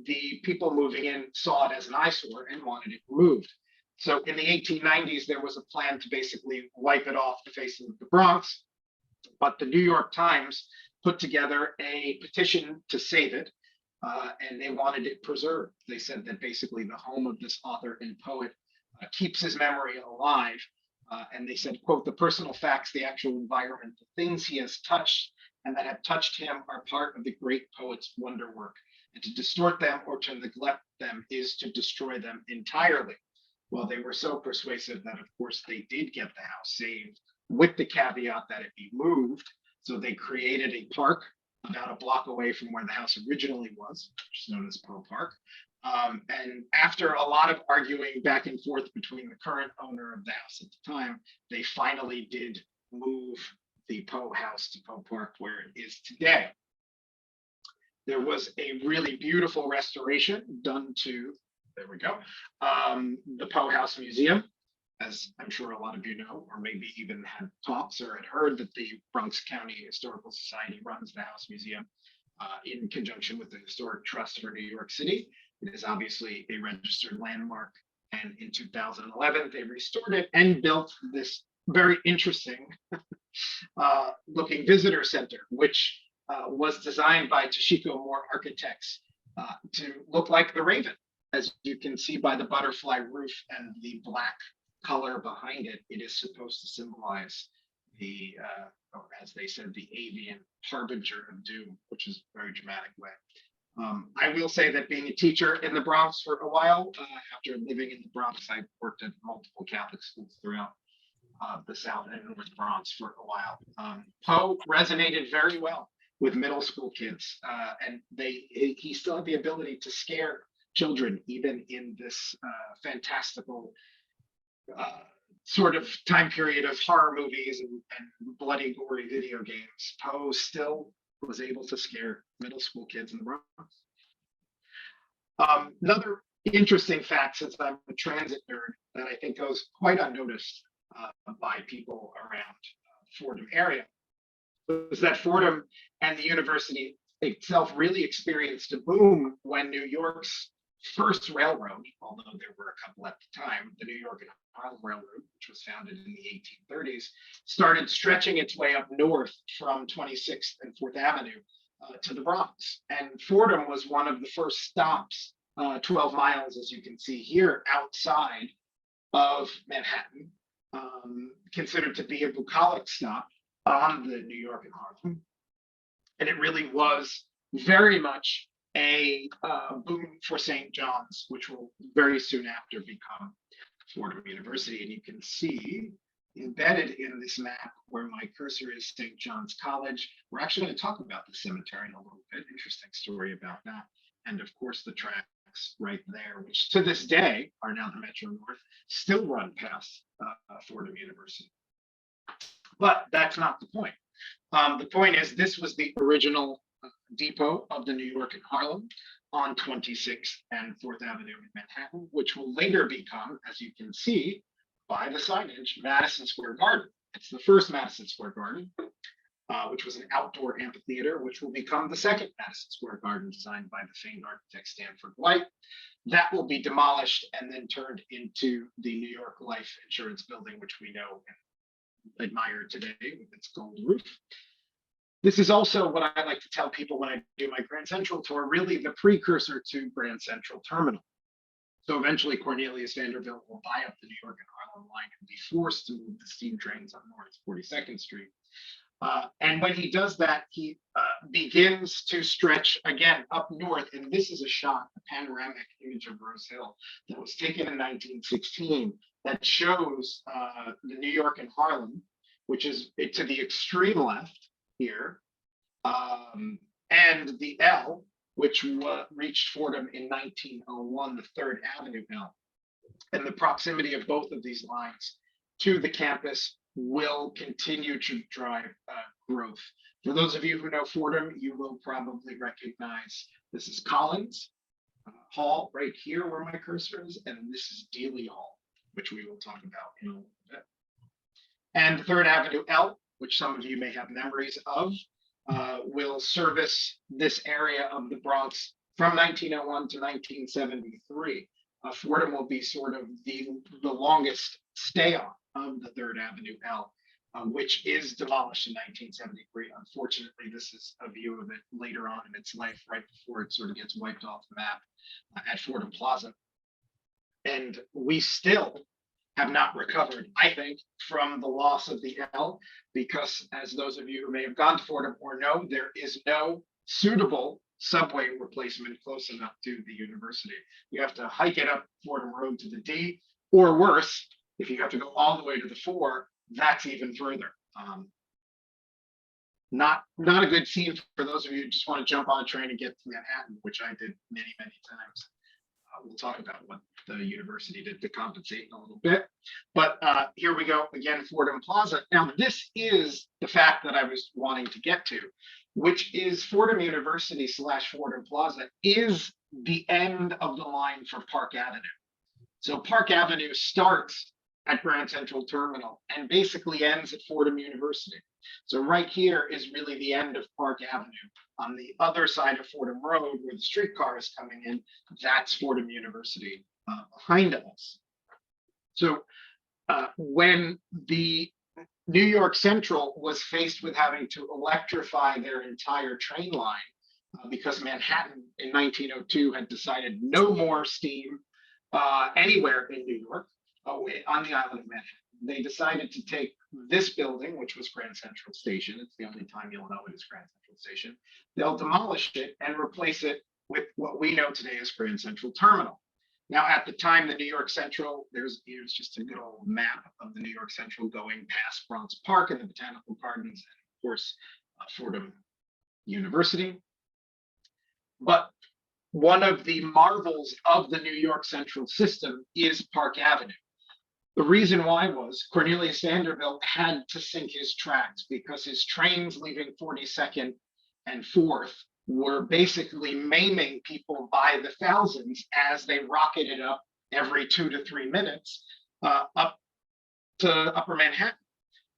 Speaker 2: the people moving in saw it as an eyesore and wanted it removed. So in the 1890s, there was a plan to basically wipe it off the face of the Bronx, but the New York Times put together a petition to save it, and they wanted it preserved. They said that basically the home of this author and poet keeps his memory alive, and they said, quote, "The personal facts, the actual environment, the things he has touched and that have touched him are part of the great poet's wonder work, and to distort them or to neglect them is to destroy them entirely." Well, they were so persuasive that, of course, they did get the house saved with the caveat that it be moved. So they created a park about a block away from where the house originally was, which is known as Poe Park. And after a lot of arguing back and forth between the current owner of the house at the time, they finally did move the Poe house to Poe Park, where it is today. There was a really beautiful restoration done to, there we go, the Poe House Museum. As I'm sure a lot of you know, or maybe even had talks or had heard, that the Bronx County Historical Society runs the House Museum in conjunction with the Historic Trust for New York City. It is obviously a registered landmark. And in 2011, they restored it and built this very interesting looking visitor center, which was designed by Toshiko Moore Architects to look like the Raven. As you can see by the butterfly roof and the black color behind it, it is supposed to symbolize the, or as they said, the avian harbinger of doom, which is a very dramatic way. I will say that being a teacher in the Bronx for a while, after living in the Bronx, I worked at multiple Catholic schools throughout the South and North Bronx for a while. Poe resonated very well with middle school kids, and he still had the ability to scare children, even in this fantastical sort of time period of horror movies and bloody, gory video games. Poe still was able to scare middle school kids in the Bronx. Another interesting fact, since I'm a transit nerd, that I think goes quite unnoticed by people around Fordham area, was that Fordham and the university itself really experienced a boom when New York's first railroad, although there were a couple at the time, the New York and Harlem Railroad, which was founded in the 1830s, started stretching its way up north from 26th and 4th Avenue to the Bronx. And Fordham was one of the first stops, 12 miles, as you can see here, outside of Manhattan, considered to be a bucolic stop on the New York and Harlem. And it really was very much a boom for St. John's, which will very soon after become Fordham University. And you can see embedded in this map where my cursor is St. John's College. We're actually going to talk about the cemetery in a little bit. Interesting story about that. And of course, the tracks right there, which to this day are now the Metro North, still run past Fordham University. But that's not the point. The point is, this was the original depot of the New York and Harlem on 26th and 4th Avenue in Manhattan, which will later become, as you can see by the signage, Madison Square Garden. It's the first Madison Square Garden, which was an outdoor amphitheater, which will become the second Madison Square Garden, designed by the famed architect Stanford White. That will be demolished and then turned into the New York Life Insurance Building, which we know and admire today with its gold roof. This is also what I like to tell people when I do my Grand Central tour, really the precursor to Grand Central Terminal. So eventually Cornelius Vanderbilt will buy up the New York and Harlem line and be forced to move the steam trains on North 42nd Street. And when he does that, he begins to stretch again up north. And this is a shot, a panoramic image of Rose Hill that was taken in 1916 that shows the New York and Harlem, which is to the extreme left here, and the L, which reached Fordham in 1901, the 3rd Avenue L. And the proximity of both of these lines to the campus will continue to drive growth. For those of you who know Fordham, you will probably recognize this is Collins Hall right here where my cursor is, and this is Dealey Hall, which we will talk about in a little bit. And 3rd Avenue L, which some of you may have memories of, will service this area of the Bronx from 1901 to 1973. Fordham will be sort of the longest stay on of the 3rd Avenue L, which is demolished in 1973. Unfortunately, this is a view of it later on in its life, right before it sort of gets wiped off the map at Fordham Plaza. And we still have not recovered, I think, from the loss of the L, because as those of you who may have gone to Fordham or know, there is no suitable subway replacement close enough to the university. You have to hike it up Fordham Road to the D, or worse, if you have to go all the way to the 4, that's even further. Not a good scene for those of you who just want to jump on a train and get to Manhattan, which I did many, many times. We'll talk about what the university did to compensate in a little bit. But here we go again, Fordham Plaza. Now, this is the fact that I was wanting to get to, which is Fordham University / Fordham Plaza is the end of the line for Park Avenue. So Park Avenue starts at Grand Central Terminal and basically ends at Fordham University. So right here is really the end of Park Avenue. On the other side of Fordham Road, where the streetcar is coming in, that's Fordham University behind us. So when the New York Central was faced with having to electrify their entire train line because Manhattan in 1902 had decided no more steam anywhere in New York on the island of Manhattan. They decided to take this building, which was Grand Central Station. It's the only time you'll know it is Grand Central Station. They'll demolish it and replace it with what we know today as Grand Central Terminal. Now, at the time, the New York Central, here's just a good old map of the New York Central going past Bronx Park and the Botanical Gardens, and of course, Fordham University. But one of the marvels of the New York Central system is Park Avenue. The reason why was Cornelius Vanderbilt had to sink his tracks because his trains leaving 42nd and 4th were basically maiming people by the thousands as they rocketed up every 2 to 3 minutes up to Upper Manhattan.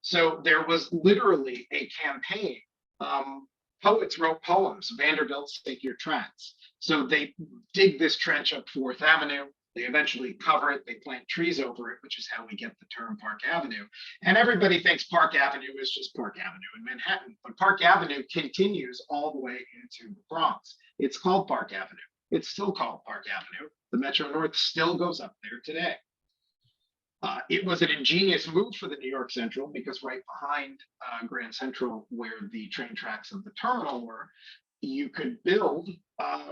Speaker 2: So there was literally a campaign. Poets wrote poems, Vanderbilt, Sink Your Tracks. So they dig this trench up 4th Avenue. They eventually cover it, they plant trees over it, which is how we get the term Park Avenue. And everybody thinks Park Avenue is just Park Avenue in Manhattan, but Park Avenue continues all the way into the Bronx. It's called Park Avenue. It's still called Park Avenue. The Metro North still goes up there today. It was an ingenious move for the New York Central because right behind Grand Central, where the train tracks of the terminal were, you could build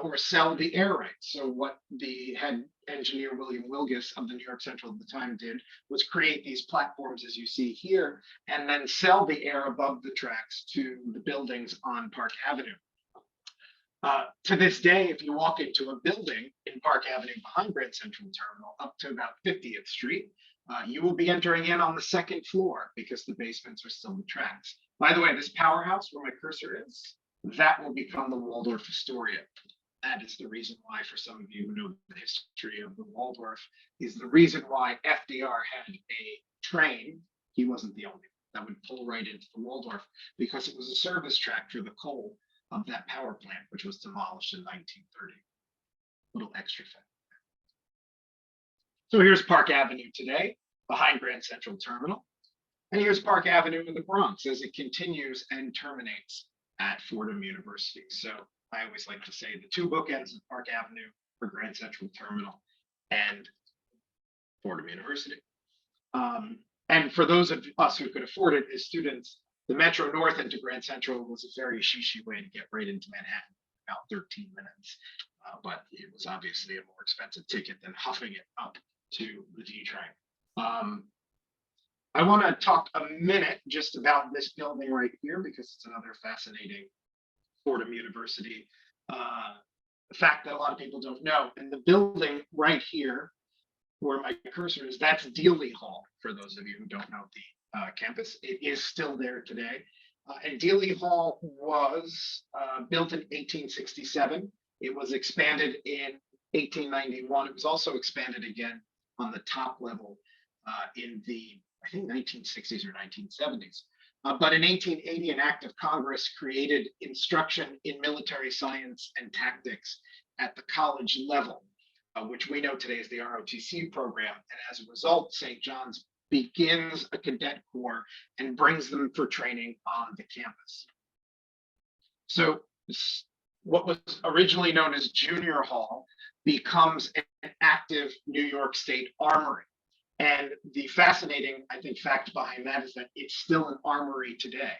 Speaker 2: or sell the air rights. So what the head engineer, William Wilgus of the New York Central at the time did was create these platforms, as you see here, and then sell the air above the tracks to the buildings on Park Avenue. To this day, if you walk into a building in Park Avenue behind Grand Central Terminal up to about 50th Street, you will be entering in on the 2nd floor because the basements are still the tracks. By the way, this powerhouse where my cursor is, that will become the Waldorf Astoria. That is the reason why, for some of you who know the history of the Waldorf, is the reason why FDR had a train. He wasn't the only one that would pull right into the Waldorf because it was a service track for the coal of that power plant, which was demolished in 1930. Little extra fact. So here's Park Avenue today, behind Grand Central Terminal. And here's Park Avenue in the Bronx as it continues and terminates at Fordham University. So I always like to say the two bookends of Park Avenue for Grand Central Terminal and Fordham University. And for those of us who could afford it as students, the Metro North into Grand Central was a very shishi way to get right into Manhattan, about 13 minutes. But it was obviously a more expensive ticket than huffing it up to the D train. I want to talk a minute just about this building right here because it's another fascinating Fordham University fact that a lot of people don't know. And the building right here, where my cursor is, that's Dealey Hall, for those of you who don't know the campus. It is still there today. And Dealey Hall was built in 1867. It was expanded in 1891. It was also expanded again on the top level in the, I think, 1960s or 1970s. But in 1880, an act of Congress created instruction in military science and tactics at the college level, which we know today as the ROTC program. And as a result, St. John's begins a cadet corps and brings them for training on the campus. So what was originally known as Junior Hall becomes an active New York State armory. And the fascinating, I think, fact behind that is that it's still an armory today.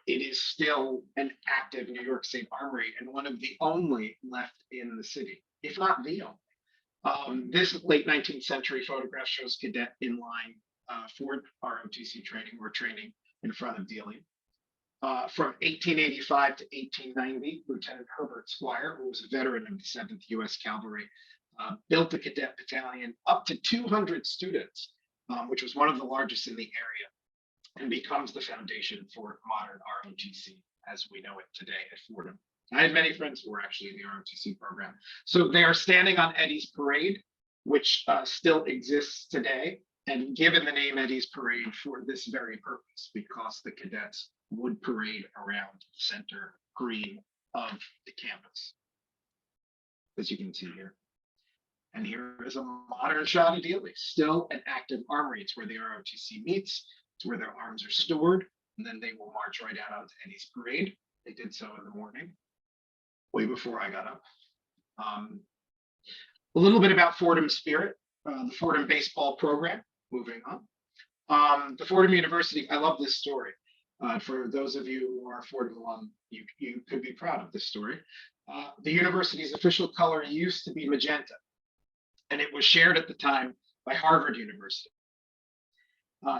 Speaker 2: It is still an active New York State armory and one of the only left in the city, if not the only. This late 19th century photograph shows cadet in line for ROTC training or training in front of Dealey. From 1885 to 1890, Lieutenant Herbert Squire, who was a veteran of the 7th U.S. Cavalry, built a cadet battalion up to 200 students, which was one of the largest in the area, and becomes the foundation for modern ROTC as we know it today at Fordham. I had many friends who were actually in the ROTC program. So they are standing on Eddie's Parade, which still exists today, and given the name Eddie's Parade for this very purpose, because the cadets would parade around the center green of the campus, as you can see here. And here is a modern shot of Dealey, still an active armory. It's where the ROTC meets, it's where their arms are stored, and then they will march right out onto Eddie's Parade. They did so in the morning, way before I got up. A little bit about Fordham spirit, the Fordham baseball program, moving on. The Fordham University, I love this story. For those of you who are Fordham alum, you could be proud of this story. The university's official color used to be magenta, and it was shared at the time by Harvard University.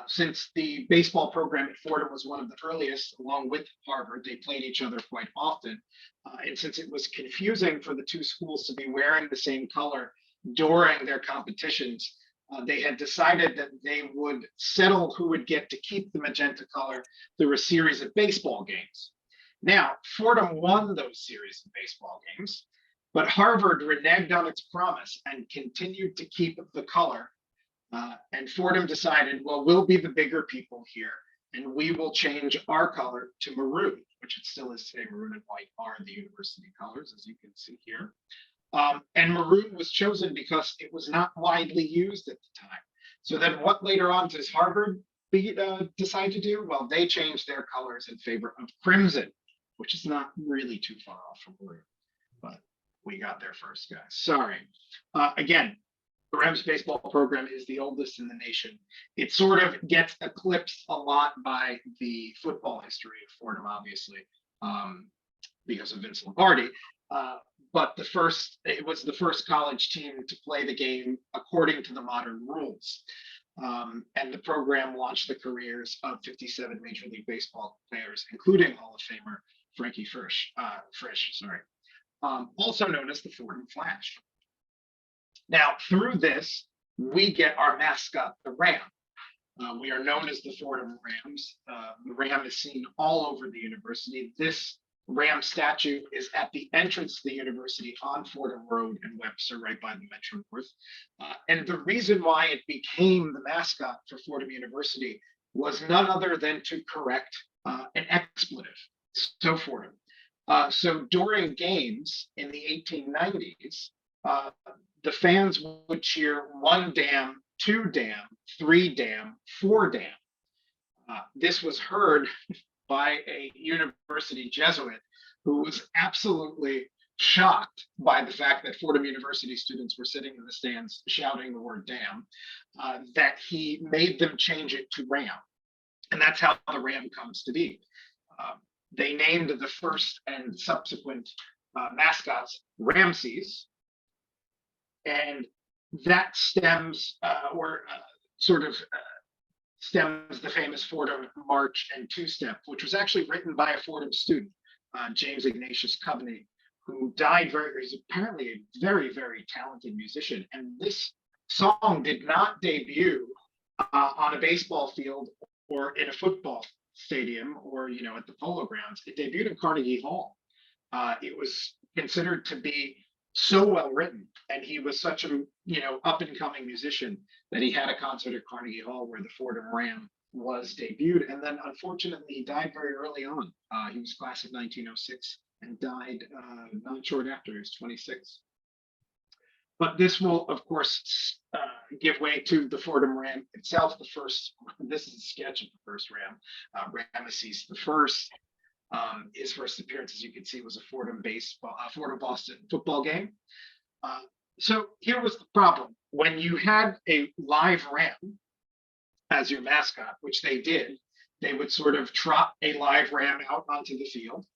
Speaker 2: Since the baseball program at Fordham was one of the earliest, along with Harvard, they played each other quite often. And since it was confusing for the two schools to be wearing the same color during their competitions, they had decided that they would settle who would get to keep the magenta color through a series of baseball games. Now, Fordham won those series of baseball games, but Harvard reneged on its promise and continued to keep the color. And Fordham decided, well, we'll be the bigger people here, and we will change our color to maroon, which it still is today. Maroon and white are the university colors, as you can see here. And maroon was chosen because it was not widely used at the time. So then what later on does Harvard decide to do? Well, they changed their colors in favor of crimson, which is not really too far off from maroon, but we got there first, guys. Sorry. Again, the Rams baseball program is the oldest in the nation. It sort of gets eclipsed a lot by the football history of Fordham, obviously, because of Vince Lombardi. But it was the first college team to play the game according to the modern rules. And the program launched the careers of 57 Major League Baseball players, including Hall of Famer Frankie Frisch, also known as the Fordham Flash. Now, through this, we get our mascot, the Ram. We are known as the Fordham Rams. The Ram is seen all over the university. This Ram statue is at the entrance to the university on Fordham Road in Webster, right by the Metro North. And the reason why it became the mascot for Fordham University was none other than to correct an expletive. So Fordham. So during games in the 1890s, the fans would cheer 1 damn, 2 damn, 3 damn, 4 damn. This was heard by a university Jesuit who was absolutely shocked by the fact that Fordham University students were sitting in the stands shouting the word damn, that he made them change it to Ram. And that's how the Ram comes to be. They named the first and subsequent mascots Ramses. And that stems stems the famous Fordham March and Two-Step, which was actually written by a Fordham student, James Ignatius Coveney, who died he's apparently a very, very talented musician. And this song did not debut on a baseball field or in a football stadium or, at the Polo Grounds. It debuted in Carnegie Hall. It was considered to be so well written, and he was such a up and coming musician that he had a concert at Carnegie Hall where the Fordham Ram was debuted. And then unfortunately he died very early on. He was class of 1906 and died not short after. He was 26. But this will, of course, give way to the Fordham Ram itself. This is a sketch of the first Ram, Ramesses the First. His first appearance, as you can see, was a Fordham Boston football game. So here was the problem. When you had a live ram as your mascot, which they did, they would sort of trot a live ram out onto the field.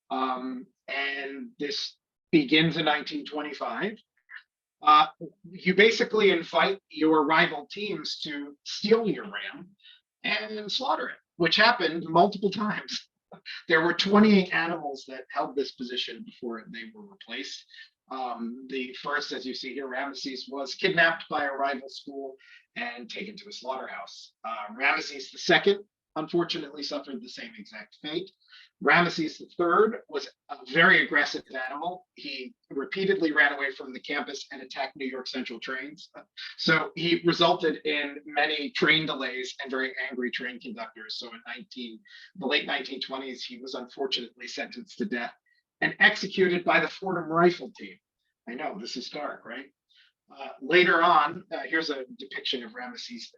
Speaker 2: And this begins in 1925. You basically invite your rival teams to steal your ram and slaughter it, which happened multiple times. There were 28 animals that held this position before they were replaced. The first, as you see here, Ramesses, was kidnapped by a rival school and taken to a slaughterhouse. Ramesses II, unfortunately, suffered the same exact fate. Ramesses III was a very aggressive animal. He repeatedly ran away from the campus and attacked New York Central trains. So he resulted in many train delays and very angry train conductors. So in the late 1920s, he was unfortunately sentenced to death and executed by the Fordham Rifle Team. I know, this is dark, right? Later on, here's a depiction of Ramesses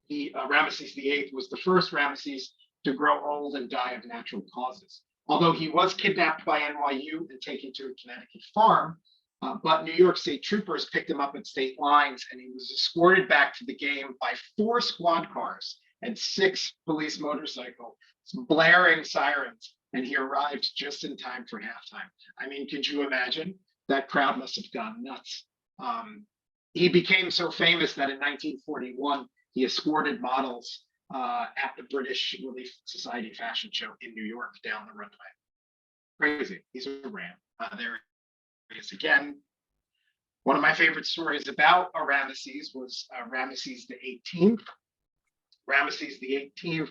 Speaker 2: VIII. Ramesses VIII was the first Ramesses to grow old and die of natural causes. Although he was kidnapped by NYU and taken to a Connecticut farm, but New York State troopers picked him up at state lines, and he was escorted back to the game by 4 squad cars and 6 police motorcycles, blaring sirens, and he arrived just in time for halftime. I mean, could you imagine? That crowd must have gone nuts. He became so famous that in 1941, he escorted models at the British Relief Society fashion show in New York down the runway. Crazy. He's a ram. There he is again. One of my favorite stories about a Ramesses was Ramesses XVIII. Ramesses XVIII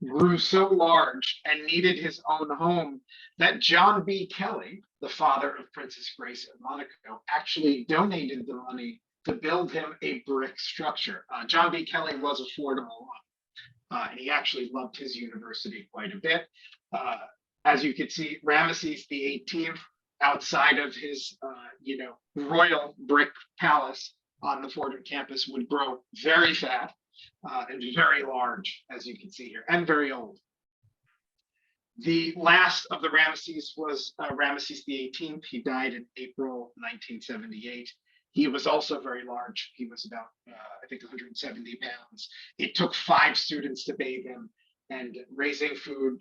Speaker 2: grew so large and needed his own home that John B. Kelly, the father of Princess Grace of Monaco, actually donated the money to build him a brick structure. John B. Kelly was a Fordham alum, and he actually loved his university quite a bit. As you can see, Ramesses XVIII, outside of his, royal brick palace on the Fordham campus, would grow very fat and very large, as you can see here, and very old. The last of the Ramesses was Ramesses XVIII. He died in April 1978. He was also very large. He was about, I think, 170 pounds. It took 5 students to bathe him, and rising food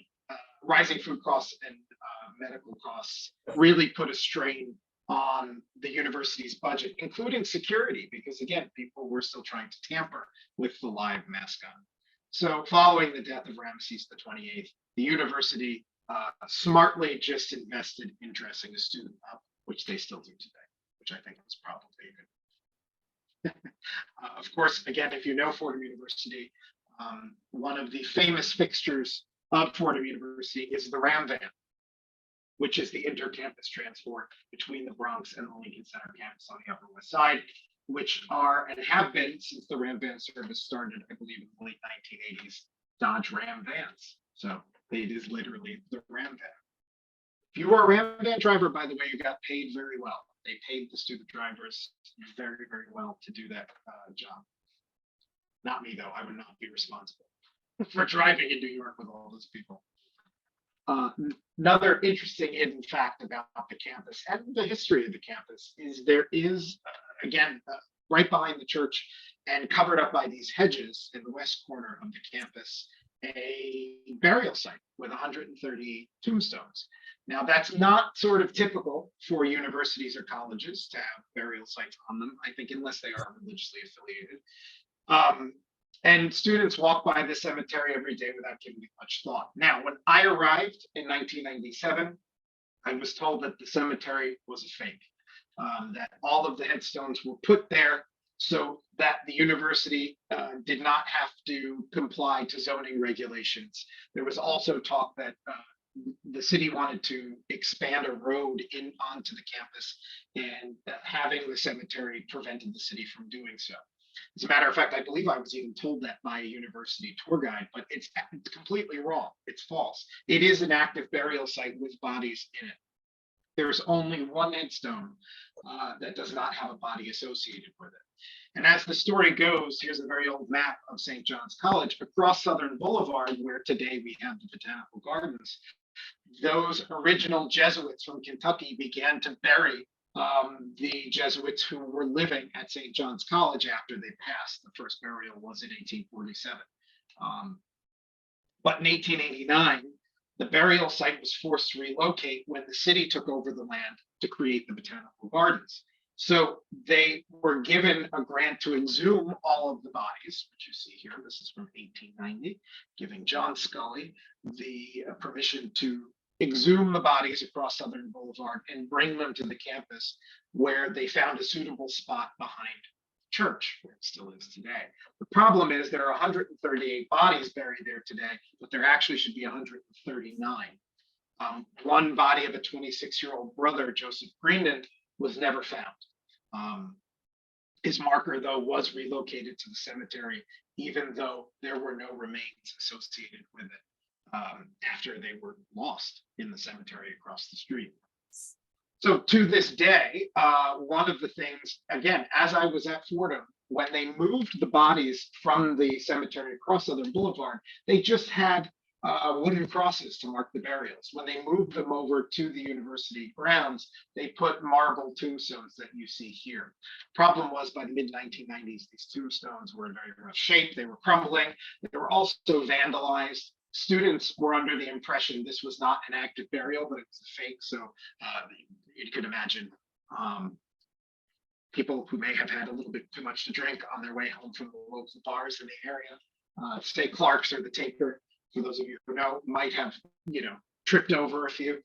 Speaker 2: costs and medical costs really put a strain on the university's budget, including security, because again, people were still trying to tamper with the live mascot. So following the death of Ramesses XXVIII, the university smartly just invested in dressing the student up, which they still do today, which I think was probably good. Of course, again, if you know Fordham University, one of the famous fixtures of Fordham University is the Ram Van, which is the inter-campus transport between the Bronx and the Lincoln Center campus on the Upper West Side, which are and have been since the Ram Van service started, I believe, in the late 1980s, Dodge Ram Vans. So it is literally the Ram Van. If you were a Ram Van driver, by the way, you got paid very well. They paid the student drivers very, very well to do that job. Not me, though. I would not be responsible. for driving in New York with all those people. Another interesting hidden fact about the campus and the history of the campus is there is, again, right behind the church and covered up by these hedges in the west corner of the campus, a burial site with 130 tombstones. Now, that's not sort of typical for universities or colleges to have burial sites on them, I think, unless they are religiously affiliated. And students walk by the cemetery every day without giving it much thought. Now, when I arrived in 1997, I was told that the cemetery was a fake, that all of the headstones were put there so that the university did not have to comply to zoning regulations. There was also talk that the city wanted to expand a road in onto the campus, and having the cemetery prevented the city from doing so. As a matter of fact, I believe I was even told that by a university tour guide, but it's completely wrong. It's false. It is an active burial site with bodies in it. There's only one headstone that does not have a body associated with it. And as the story goes, here's a very old map of St. John's College across Southern Boulevard, where today we have the Botanical Gardens. Those original Jesuits from Kentucky began to bury the Jesuits who were living at St. John's College after they passed. The first burial was in 1847. But in 1889, the burial site was forced to relocate when the city took over the land to create the Botanical Gardens. So they were given a grant to exhume all of the bodies, which you see here. This is from 1890, giving John Scully the permission to exhume the bodies across Southern Boulevard and bring them to the campus, where they found a suitable spot behind church, where it still is today. The problem is there are 138 bodies buried there today, but there actually should be 139. One body of a 26-year-old brother, Joseph Greenan, was never found. His marker, though, was relocated to the cemetery, even though there were no remains associated with it after they were lost in the cemetery across the street. So to this day, one of the things, again, as I was at Fordham, when they moved the bodies from the cemetery across Southern Boulevard, they just had wooden crosses to mark the burials. When they moved them over to the university grounds, they put marble tombstones that you see here. Problem was, by the mid-1990s, these tombstones were in very rough shape. They were crumbling. They were also vandalized. Students were under the impression this was not an active burial, but it was a fake. So you could imagine people who may have had a little bit too much to drink on their way home from the local bars in the area. Say Clark's or the Taker, for those of you who know, might have, tripped over a few.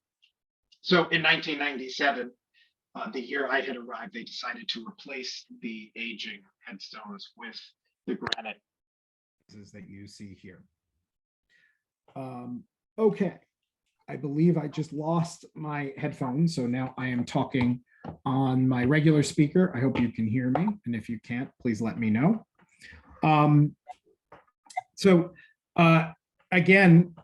Speaker 2: So in 1997, the year I had arrived, they decided to replace the aging headstones with the granite
Speaker 5: that you see here. Okay, I believe I just lost my headphones, so now I am talking on my regular speaker. I hope you can hear me, and if you can't, please let me know. Again,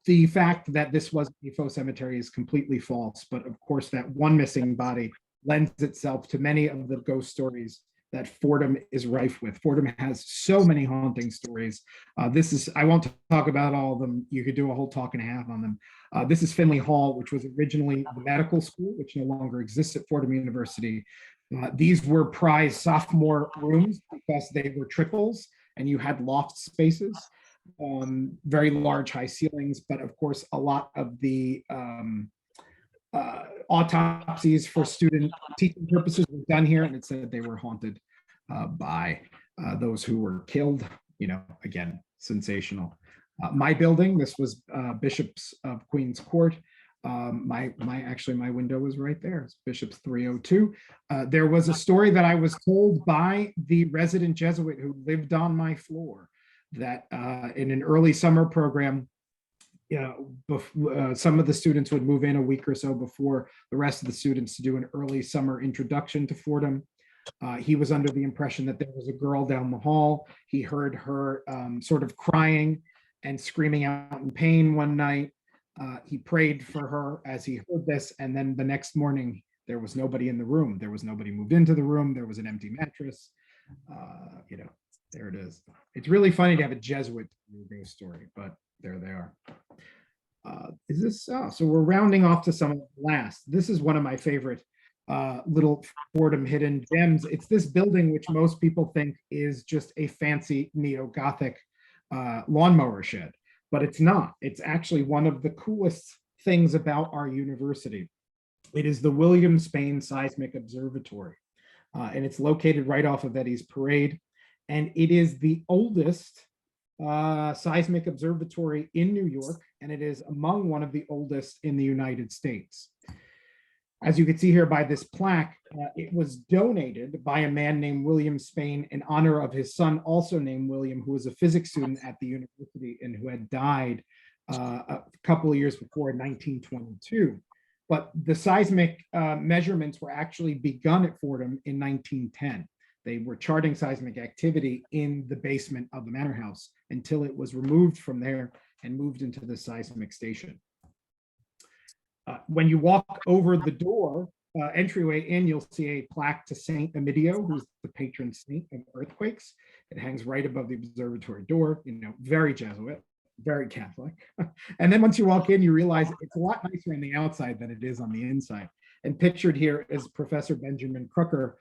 Speaker 5: the fact that this was a faux cemetery is completely false, but of course that one missing body lends itself to many of the ghost stories that Fordham is rife with. Fordham has so many haunting stories. I won't talk about all of them. You could do a whole talk and a half on them. This is Finley Hall, which was originally the medical school, which no longer exists at Fordham University. These were prized sophomore rooms because they were triples and you had loft spaces, very large high ceilings, but of course, a lot of the autopsies for student teaching purposes were done here, and it said they were haunted by those who were killed. Again, sensational. My building, this was Bishop's of Queens Court. My window was right there. It's Bishop's 302. There was a story that I was told by the resident Jesuit who lived on my floor that in an early summer program, some of the students would move in a week or so before the rest of the students to do an early summer introduction to Fordham. He was under the impression that there was a girl down the hall. He heard her sort of crying and screaming out in pain one night. He prayed for her as he heard this, and then the next morning there was nobody in the room. There was nobody moved into the room. There was an empty mattress. There it is. It's really funny to have a Jesuit ghost story, but there they are. Is this, oh, so we're rounding off to some of the last. This is one of my favorite little Fordham hidden gems. It's this building, which most people think is just a fancy neo-Gothic lawnmower shed, but it's not. It's actually one of the coolest things about our university. It is the William Spain Seismic Observatory, and it's located right off of Eddy's Parade, and it is the oldest seismic observatory in New York, and it is among one of the oldest in the United States. As you can see here by this plaque, it was donated by a man named William Spain in honor of his son, also named William, who was a physics student at the university and who had died a couple of years before in 1922. But the seismic measurements were actually begun at Fordham in 1910. They were charting seismic activity in the basement of the manor house until it was removed from there and moved into the seismic station. When you walk over the door, entryway in, you'll see a plaque to Saint Emidio, who's the patron saint of earthquakes. It hangs right above the observatory door, you know, very Jesuit, very Catholic. And then once you walk in, you realize it's a lot nicer on the outside than it is on the inside. And pictured here is Professor Benjamin Crooker,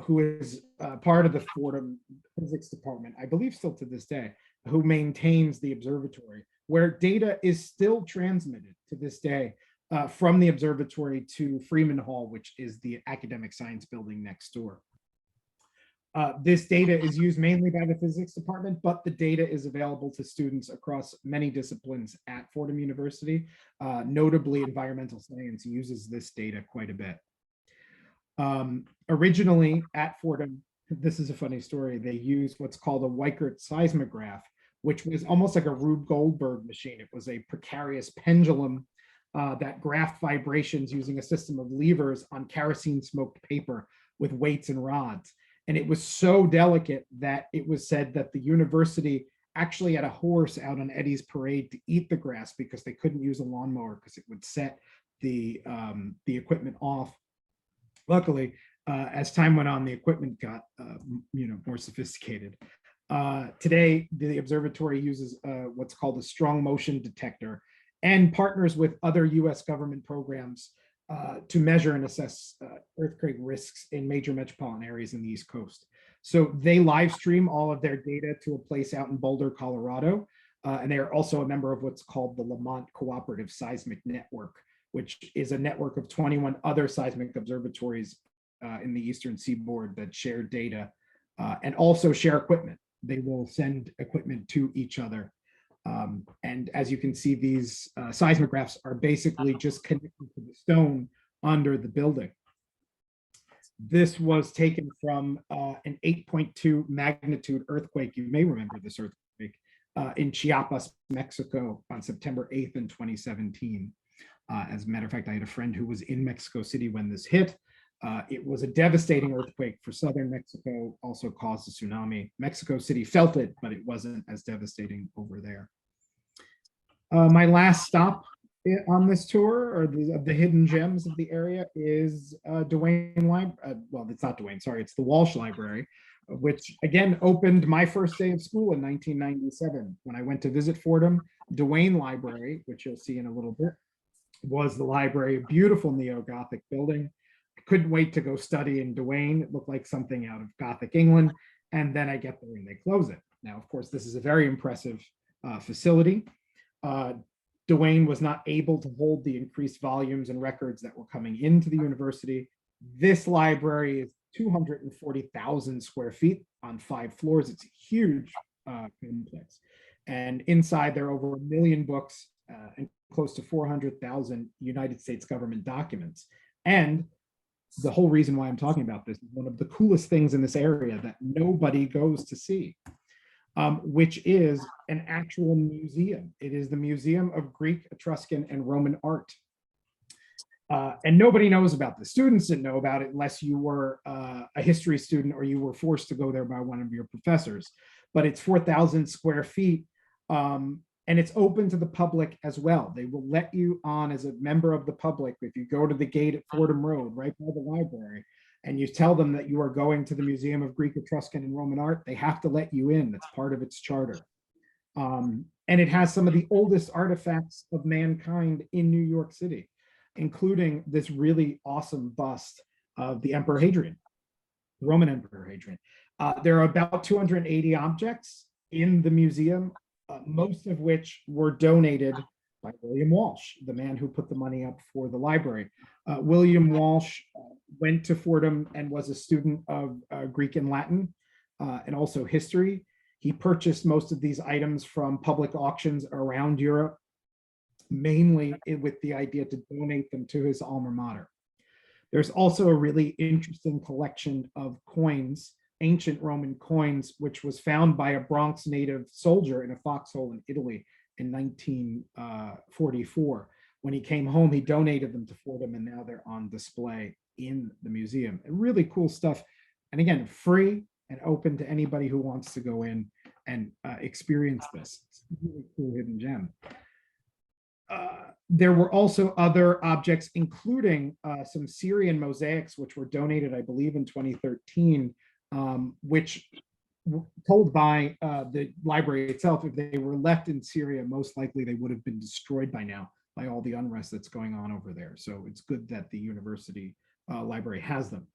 Speaker 5: who is part of the Fordham physics department, I believe still to this day, who maintains the observatory, where data is still transmitted to this day from the observatory to Freeman Hall, which is the academic science building next door. This data is used mainly by the physics department, but the data is available to students across many disciplines at Fordham University. Notably, environmental science uses this data quite a bit. Originally at Fordham, this is a funny story, they used what's called a Weichert seismograph, which was almost like a Rube Goldberg machine. It was a precarious pendulum that graphed vibrations using a system of levers on kerosene smoked paper with weights and rods. And it was so delicate that it was said that the university actually had a horse out on Eddy's Parade to eat the grass because they couldn't use a lawnmower because it would set the equipment off. Luckily, as time went on, the equipment got more sophisticated. Today, the observatory uses what's called a strong motion detector and partners with other US government programs to measure and assess earthquake risks in major metropolitan areas in the East Coast. So they live stream all of their data to a place out in Boulder, Colorado. And they are also a member of what's called the Lamont Cooperative Seismic Network, which is a network of 21 other seismic observatories in the Eastern Seaboard that share data and also share equipment. They will send equipment to each other. And as you can see, these seismographs are basically just connected to the stone under the building. This was taken from an 8.2 magnitude earthquake. You may remember this earthquake in Chiapas, Mexico on September 8th in 2017. As a matter of fact, I had a friend who was in Mexico City when this hit. It was a devastating earthquake for southern Mexico, also caused a tsunami. Mexico City felt it, but it wasn't as devastating over there. My last stop on this tour, or the hidden gems of the area, is Duane Library. Well, it's not Duane, sorry, it's the Walsh Library, which again opened my first day of school in 1997. When I went to visit Fordham, Duane Library, which you'll see in a little bit, was the library, a beautiful neo-Gothic building. I couldn't wait to go study in Duane. It looked like something out of Gothic England. And then I get there and they close it. Now, of course, this is a very impressive facility. Duane was not able to hold the increased volumes and records that were coming into the university. This library is 240,000 square feet on 5 floors. It's a huge complex. And inside there are over 1 million books and close to 400,000 United States government documents. And the whole reason why I'm talking about this is one of the coolest things in this area that nobody goes to see, which is an actual museum. It is the Museum of Greek, Etruscan, and Roman Art. And nobody knows about this. Students didn't know about it unless you were a history student or you were forced to go there by one of your professors. But it's 4,000 square feet. And it's open to the public as well. They will let you on as a member of the public if you go to the gate at Fordham Road, right by the library, and you tell them that you are going to the Museum of Greek, Etruscan, and Roman Art, they have to let you in. That's part of its charter. And it has some of the oldest artifacts of mankind in New York City, including this really awesome bust of the Emperor Hadrian, the Roman Emperor Hadrian. There are about 280 objects in the museum, most of which were donated by William Walsh, the man who put the money up for the library. William Walsh went to Fordham and was a student of Greek and Latin and also history. He purchased most of these items from public auctions around Europe, mainly with the idea to donate them to his alma mater. There's also a really interesting collection of coins, ancient Roman coins, which was found by a Bronx native soldier in a foxhole in Italy in 1944. When he came home, he donated them to Fordham, and now they're on display in the museum. Really cool stuff. And again, free and open to anybody who wants to go in and experience this. It's a really cool hidden gem. There were also other objects, including some Syrian mosaics, which were donated, I believe, in 2013, which told by the library itself, if they were left in Syria, most likely they would have been destroyed by now by all the unrest that's going on over there. So it's good that the university library has them.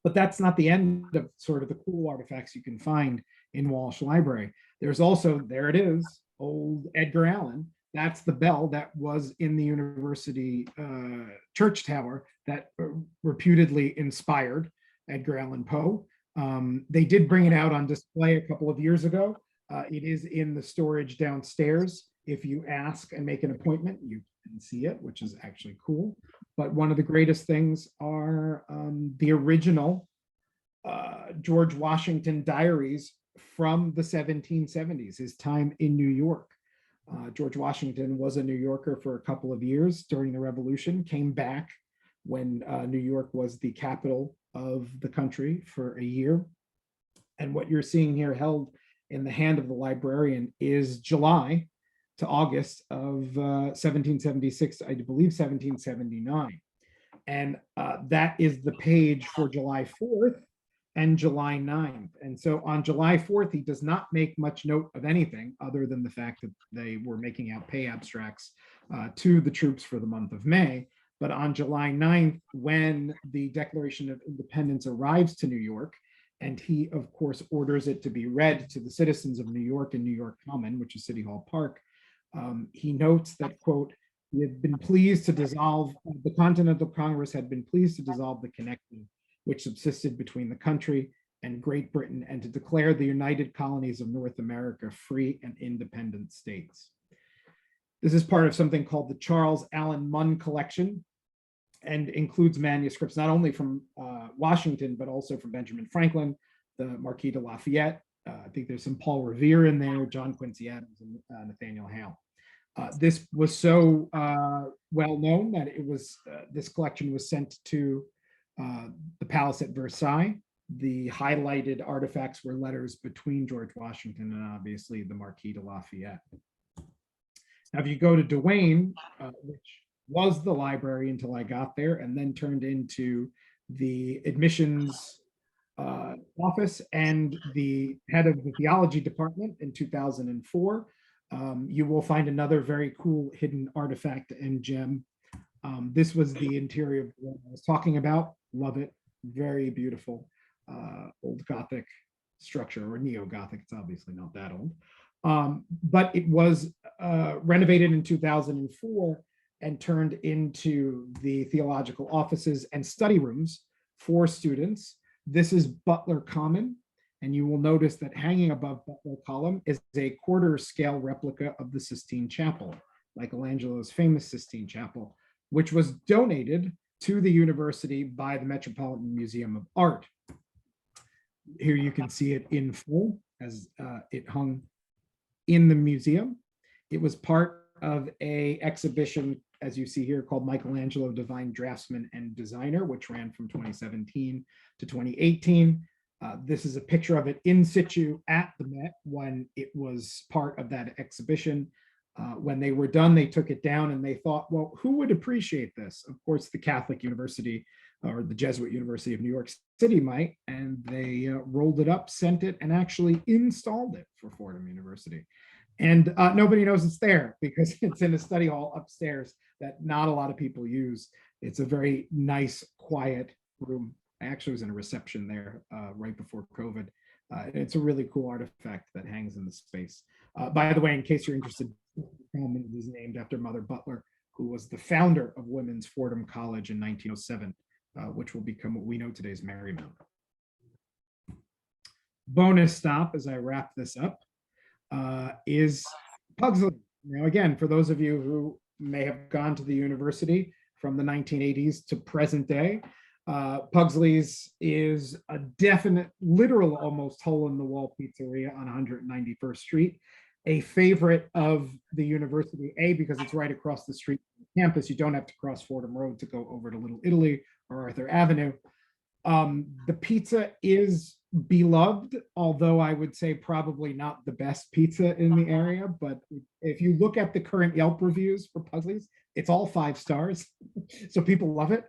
Speaker 5: But that's not the end of sort of the cool artifacts you can find in Walsh Library. There's also, there it is, old Edgar Allan. That's the bell that was in the university church tower that reputedly inspired Edgar Allan Poe. They did bring it out on display a couple of years ago. It is in the storage downstairs. If you ask and make an appointment, you can see it, which is actually cool. But one of the greatest things are the original George Washington diaries from the 1770s, his time in New York. George Washington was a New Yorker for a couple of years during the Revolution, came back when New York was the capital of the country for a year. And what you're seeing here held in the hand of the librarian is July to August of 1776, I believe 1779. And that is the page for July 4th and July 9th. And so on July 4th, he does not make much note of anything other than the fact that they were making out pay abstracts to the troops for the month of May. But on July 9th, when the Declaration of Independence arrives to New York, and he, of course, orders it to be read to the citizens of New York in New York Common, which is City Hall Park, he notes that, quote, "We had been pleased to dissolve, the Continental Congress had been pleased to dissolve the connection which subsisted between the country and Great Britain, and to declare the United Colonies of North America free and independent states." This is part of something called the Charles Allen Munn Collection, and includes manuscripts not only from Washington, but also from Benjamin Franklin, the Marquis de Lafayette. I think there's some Paul Revere in there, John Quincy Adams, and Nathaniel Hale. This was so well known that it was this collection was sent to the palace at Versailles. The highlighted artifacts were letters between George Washington and obviously the Marquis de Lafayette. Now, if you go to Duane, which was the library until I got there, and then turned into the admissions office and the head of the theology department in 2004, you will find another very cool hidden artifact and gem. This was the interior of what I was talking about. Love it. Very beautiful old Gothic structure, or neo-Gothic. It's obviously not that old. But it was renovated in 2004 and turned into the theological offices and study rooms for students. This is Butler Common, and you will notice that hanging above Butler Column is a quarter scale replica of the Sistine Chapel, Michelangelo's famous Sistine Chapel, which was donated to the university by the Metropolitan Museum of Art. Here you can see it in full as it hung in the museum. It was part of an exhibition, as you see here, called Michelangelo, Divine Draftsman and Designer, which ran from 2017 to 2018. This is a picture of it in situ at the Met when it was part of that exhibition. When they were done, they took it down and they thought, well, who would appreciate this? Of course, the Catholic University or the Jesuit University of New York City might, and they rolled it up, sent it, and actually installed it for Fordham University. And nobody knows it's there because it's in a study hall upstairs that not a lot of people use. It's a very nice, quiet room. I actually was in a reception there right before COVID. It's a really cool artifact that hangs in the space. By the way, in case you're interested, it is named after Mother Butler, who was the founder of Women's Fordham College in 1907, which will become what we know today as Marymount. Bonus stop as I wrap this up is Pugsley. Now, again, for those of you who may have gone to the university from the 1980s to present day, Pugsley's is a definite, literal, almost hole-in-the-wall pizzeria on 191st Street, a favorite of the university, because it's right across the street from the campus. You don't have to cross Fordham Road to go over to Little Italy or Arthur Avenue. The pizza is beloved, although I would say probably not the best pizza in the area. But if you look at the current Yelp reviews for Pugsley's, it's all 5 stars. So people love it.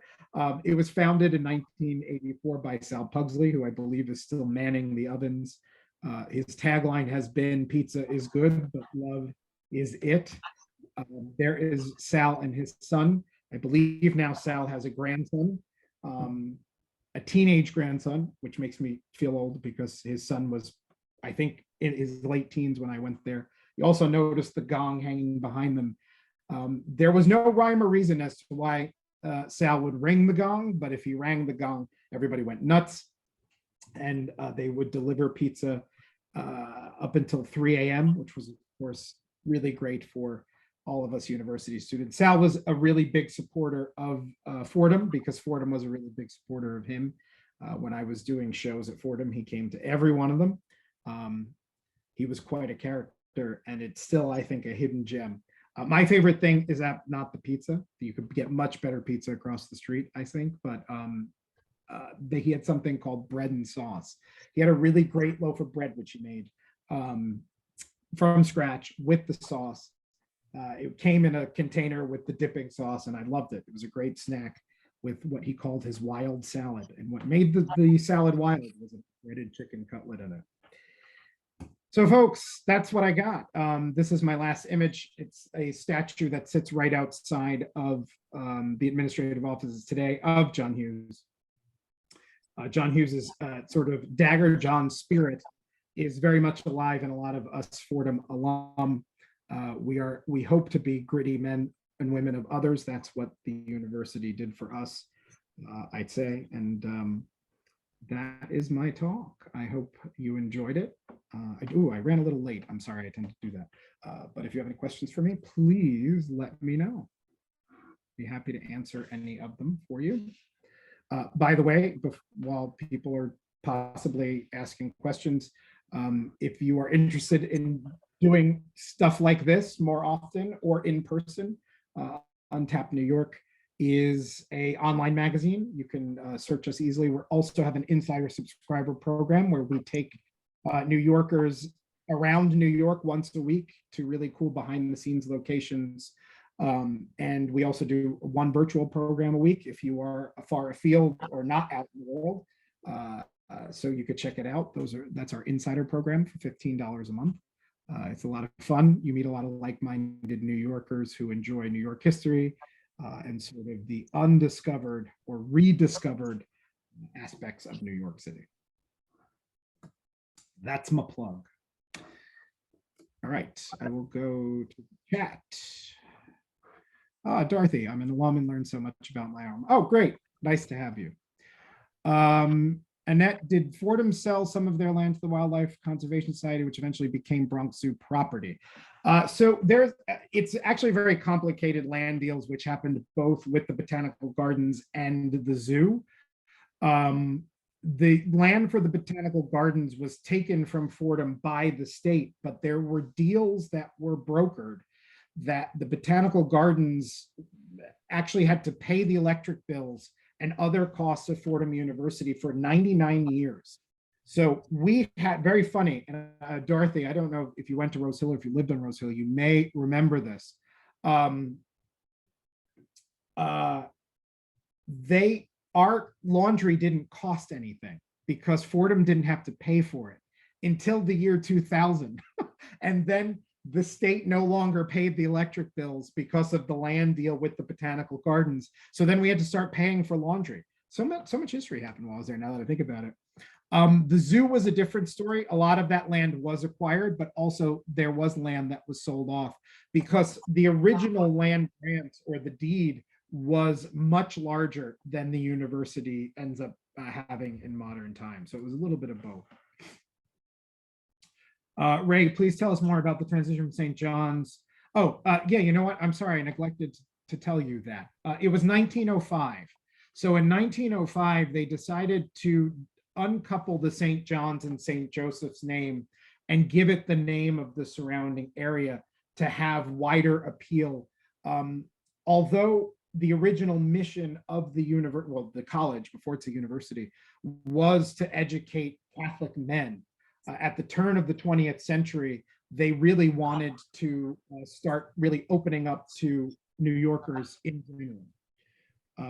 Speaker 5: It was founded in 1984 by Sal Pugsley, who I believe is still manning the ovens. His tagline has been "Pizza is good, but love is it." There is Sal and his son. I believe now Sal has a grandson, a teenage grandson, which makes me feel old because his son was, I think, in his late teens when I went there. You also noticed the gong hanging behind them. There was no rhyme or reason as to why Sal would ring the gong, but if he rang the gong, everybody went nuts. And they would deliver pizza up until 3 a.m., which was, of course, really great for all of us university students. Sal was a really big supporter of Fordham because Fordham was a really big supporter of him. When I was doing shows at Fordham, he came to every one of them. He was quite a character, and it's still, I think, a hidden gem. My favorite thing is not the pizza. You could get much better pizza across the street, I think, but he had something called bread and sauce. He had a really great loaf of bread, which he made from scratch with the sauce. It came in a container with the dipping sauce, and I loved it. It was a great snack with what he called his wild salad. And what made the salad wild was a breaded chicken cutlet in it. So folks, that's what I got. This is my last image. It's a statue that sits right outside of the administrative offices today of John Hughes. John Hughes's sort of Dagger John spirit is very much alive in a lot of us Fordham alum. We hope to be gritty men and women of others. That's what the university did for us, I'd say. And that is my talk. I hope you enjoyed it. I ran a little late. I'm sorry, I tend to do that. But if you have any questions for me, please let me know. Be happy to answer any of them for you. By the way, while people are possibly asking questions, if you are interested in doing stuff like this more often or in person, Untapped New York is an online magazine. You can search us easily. We also have an insider subscriber program where we take New Yorkers around New York once a week to really cool behind the scenes locations. And we also do one virtual program a week if you are far afield or not out in the world. So you could check it out. That's our insider program for $15 a month. It's a lot of fun. You meet a lot of like-minded New Yorkers who enjoy New York history and sort of the undiscovered or rediscovered aspects of New York City. That's my plug. All right, I will go to the chat. Dorothy, I'm an alum and learned so much about my arm. Oh, great. Nice to have you. Annette, did Fordham sell some of their land to the Wildlife Conservation Society, which eventually became Bronx Zoo property? So it's actually very complicated land deals, which happened both with the Botanical Gardens and the zoo. The land for the Botanical Gardens was taken from Fordham by the state, but there were deals that were brokered that the Botanical Gardens actually had to pay the electric bills and other costs of Fordham University for 99 years. So we had, very funny, and Dorothy, I don't know if you went to Rose Hill or if you lived on Rose Hill, you may remember this. our laundry didn't cost anything because Fordham didn't have to pay for it until the year 2000. And then the state no longer paid the electric bills because of the land deal with the botanical gardens. So then we had to start paying for laundry. So much history happened while I was there, now that I think about it. The zoo was a different story. A lot of that land was acquired, but also there was land that was sold off because the original land grant or the deed was much larger than the university ends up having in modern times. So it was a little bit of both. Ray, please tell us more about the transition from St. John's. Oh, yeah, you know what? I'm sorry, I neglected to tell you that. It was 1905. So in 1905, they decided to uncouple the St. John's and St. Joseph's name and give it the name of the surrounding area to have wider appeal. Although the original mission of the the college, before it's a university, was to educate Catholic men. At the turn of the 20th century, they really wanted to start really opening up to New Yorkers in general.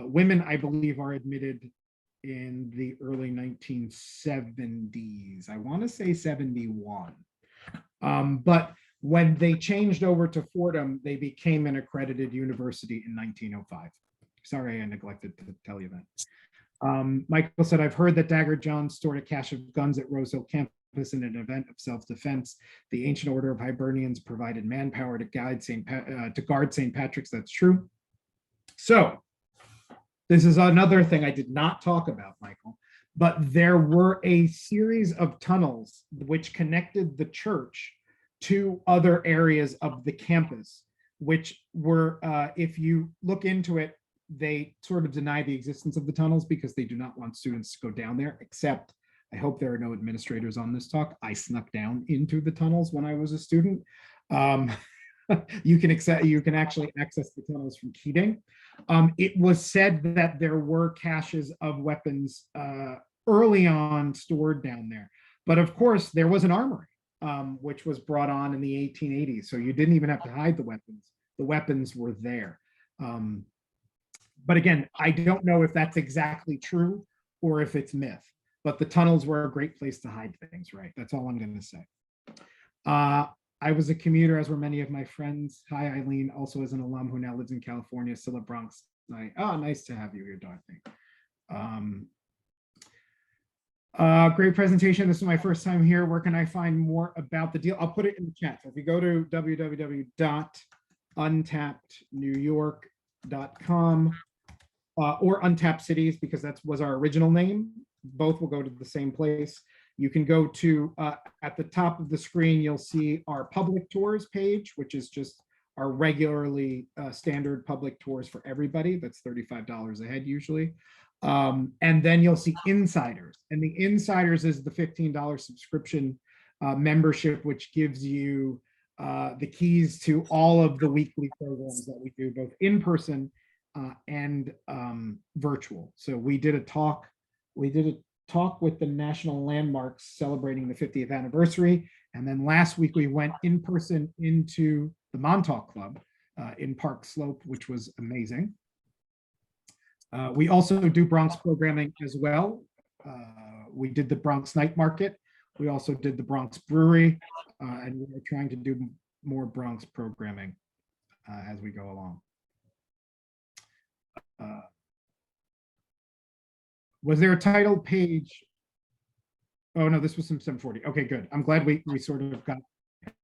Speaker 5: Women, I believe, are admitted in the early 1970s. I want to say 71. But when they changed over to Fordham, they became an accredited university in 1905. Sorry, I neglected to tell you that. Michael said, I've heard that Dagger John stored a cache of guns at Rose Hill campus in an event of self-defense. The ancient order of Hibernians provided manpower to guard St. Patrick's. That's true. So this is another thing I did not talk about, Michael, but there were a series of tunnels which connected the church to other areas of the campus, which were, if you look into it, they sort of deny the existence of the tunnels because they do not want students to go down there, except I hope there are no administrators on this talk. I snuck down into the tunnels when I was a student. You can actually access the tunnels from Keating. It was said that there were caches of weapons early on stored down there. But of course, there was an armory, which was brought on in the 1880s. So you didn't even have to hide the weapons. The weapons were there. But again, I don't know if that's exactly true or if it's myth. But the tunnels were a great place to hide things, right? That's all I'm going to say. I was a commuter, as were many of my friends. Hi, Eileen, also as an alum who now lives in California, still at Bronx. Oh, nice to have you here, Dorothy. Great presentation. This is my first time here. Where can I find more about the deal? I'll put it in the chat. So if you go to www.untappednewyork.com or Untapped Cities, because that was our original name, both will go to the same place. You can go to, at the top of the screen, you'll see our public tours page, which is just our regularly standard public tours for everybody. That's $35 a head usually. And then you'll see Insiders. And the Insiders is the $15 subscription membership, which gives you the keys to all of the weekly programs that we do, both in person and virtual. So we did a talk with the National Landmarks celebrating the 50th anniversary. And then last week we went in person into the Montauk Club in Park Slope, which was amazing. We also do Bronx programming as well. We did the Bronx Night Market. We also did the Bronx Brewery, and we're trying to do more Bronx programming as we go along. Was there a title page? Oh no, this was some 740. Okay, good. I'm glad we sort of got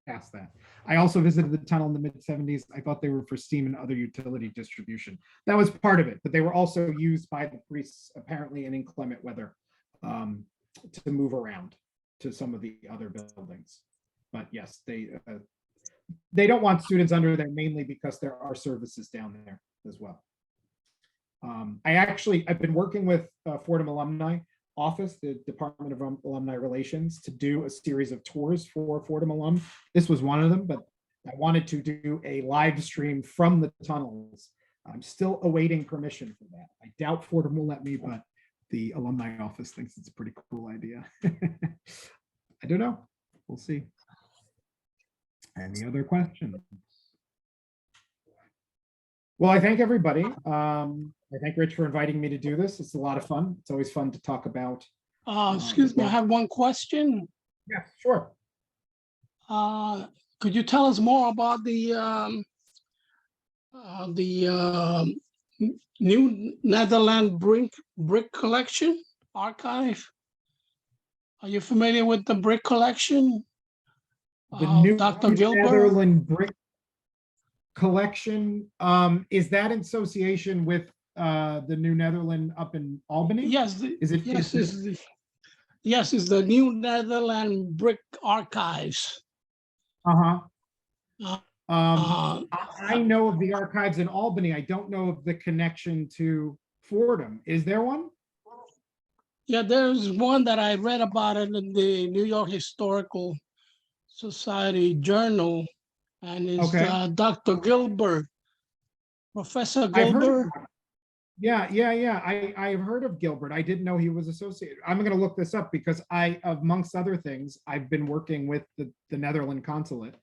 Speaker 5: past that. I also visited the tunnel in the mid-70s. I thought they were for steam and other utility distribution. That was part of it, but they were also used by the priests apparently in inclement weather to move around to some of the other buildings. But yes, they don't want students under there mainly because there are services down there as well. I've been working with Fordham Alumni Office, the Department of Alumni Relations, to do a series of tours for Fordham alum. This was one of them, but I wanted to do a live stream from the tunnels. I'm still awaiting permission for that. I doubt Fordham will let me, but the alumni office thinks it's a pretty cool idea. I don't know. We'll see. Any other questions? Well, I thank everybody. I thank Rich for inviting me to do this. It's a lot of fun. It's always fun to talk about.
Speaker 6: Excuse me, I have one question.
Speaker 5: Yeah, sure.
Speaker 6: Could you tell us more about the New Netherland brick collection archive? Are you familiar with the brick collection?
Speaker 5: The new
Speaker 6: Dr. Gilbert?
Speaker 5: Netherland brick collection, is that in association with the New Netherland up in Albany?
Speaker 6: Yes,
Speaker 5: Is it?
Speaker 6: yes, it's the New Netherland brick archives.
Speaker 5: Uh-huh.
Speaker 6: Uh,
Speaker 5: I know of the archives in Albany. I don't know of the connection to Fordham. Is there one?
Speaker 6: Yeah, there's one that I read about it in the New York Historical Society Journal, and it's
Speaker 5: Okay.
Speaker 6: Dr. Gilbert, Professor
Speaker 5: I've heard
Speaker 6: Gilbert.
Speaker 5: of- Yeah. I've heard of Gilbert. I didn't know he was associated. I'm going to look this up because amongst other things, I've been working with the Netherlands consulate.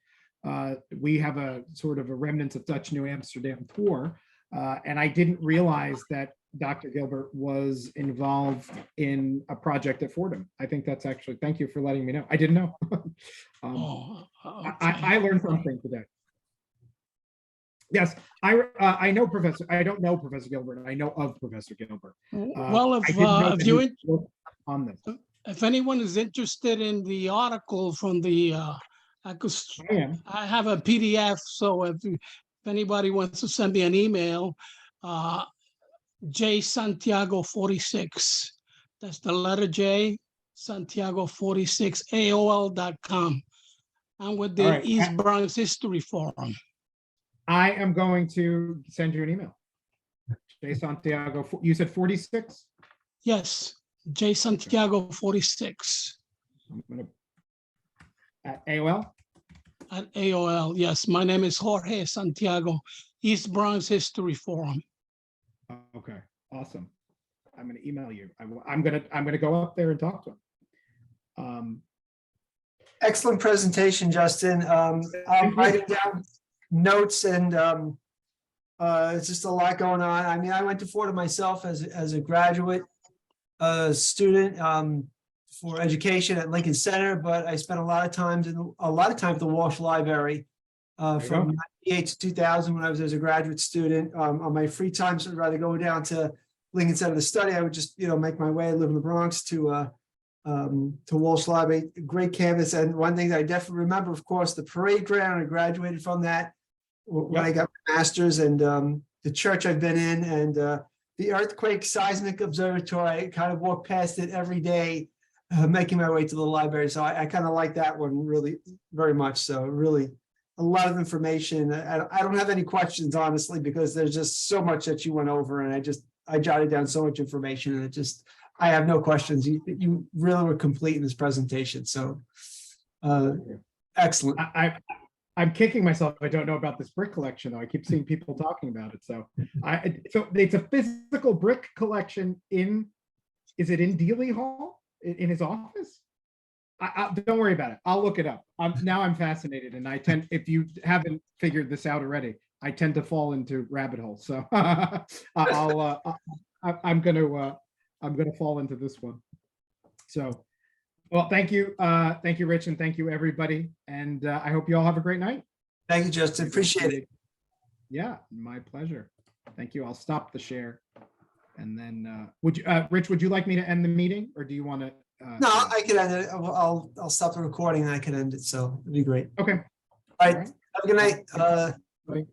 Speaker 5: We have a sort of a remnants of Dutch New Amsterdam tour, and I didn't realize that Dr. Gilbert was involved in a project at Fordham. I think that's actually, thank you for letting me know. I didn't know. I learned something today. Yes, I know Professor. I don't know Professor Gilbert. I know of Professor Gilbert.
Speaker 6: Well,
Speaker 5: I didn't know
Speaker 6: if
Speaker 5: that
Speaker 6: you
Speaker 5: he worked on this.
Speaker 6: if anyone is interested in the article from the
Speaker 5: I am.
Speaker 6: I have a PDF, so if anybody wants to send me an email, J Santiago 46. That's the letter J, Santiago 46, AOL.com. I'm with the
Speaker 5: All right.
Speaker 6: East Bronx History Forum.
Speaker 5: I am going to send you an email. J Santiago, you said 46?
Speaker 6: Yes, J Santiago 46
Speaker 5: I'm gonna, at AOL?
Speaker 6: at AOL. Yes, my name is Jorge Santiago, East Bronx History Forum.
Speaker 5: Okay, awesome. I'm gonna email you. I'm gonna go up there and talk to him.
Speaker 1: Excellent presentation, Justin. I'm writing down notes and it's just a lot going on. I mean, I went to Fordham myself as a graduate student for education at Lincoln Center, but I spent a lot of time at the Walsh Library from 98 to 2000 when I was as a graduate student. On my free time, so rather go down to Lincoln Center to study, I would just make my way, live in the Bronx to Walsh Library. Great campus, and one thing that I definitely remember, of course, the parade ground. I graduated from that when I got my master's, and the church I've been in, and the earthquake seismic observatory. I kind of walk past it every day, making my way to the library. So I kind of like that one really very much. So really a lot of information. I don't have any questions, honestly, because there's just so much that you went over, and I jotted down so much information, and I have no questions. You really were complete in this presentation. So excellent.
Speaker 5: I'm kicking myself. I don't know about this brick collection, though. I keep seeing people talking about it. So it's a physical brick collection is it in Dealey Hall in his office? Don't worry about it. I'll look it up. Now I'm fascinated, and if you haven't figured this out already, I tend to fall into rabbit holes. So I'm gonna fall into this one. So, well, thank you, Rich, and thank you, everybody, and I hope you all have a great night.
Speaker 1: Thank you, Justin. Appreciate it.
Speaker 5: Yeah, my pleasure. Thank you. I'll stop the share, and then Rich, would you like me to end the meeting, or do you want to?
Speaker 1: No, I can end it. I'll stop the recording and I can end it. So it'd be great.
Speaker 5: Okay.
Speaker 1: All right. Have a good night.
Speaker 5: Bye.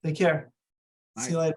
Speaker 1: Take care.
Speaker 5: Bye.
Speaker 1: See you later.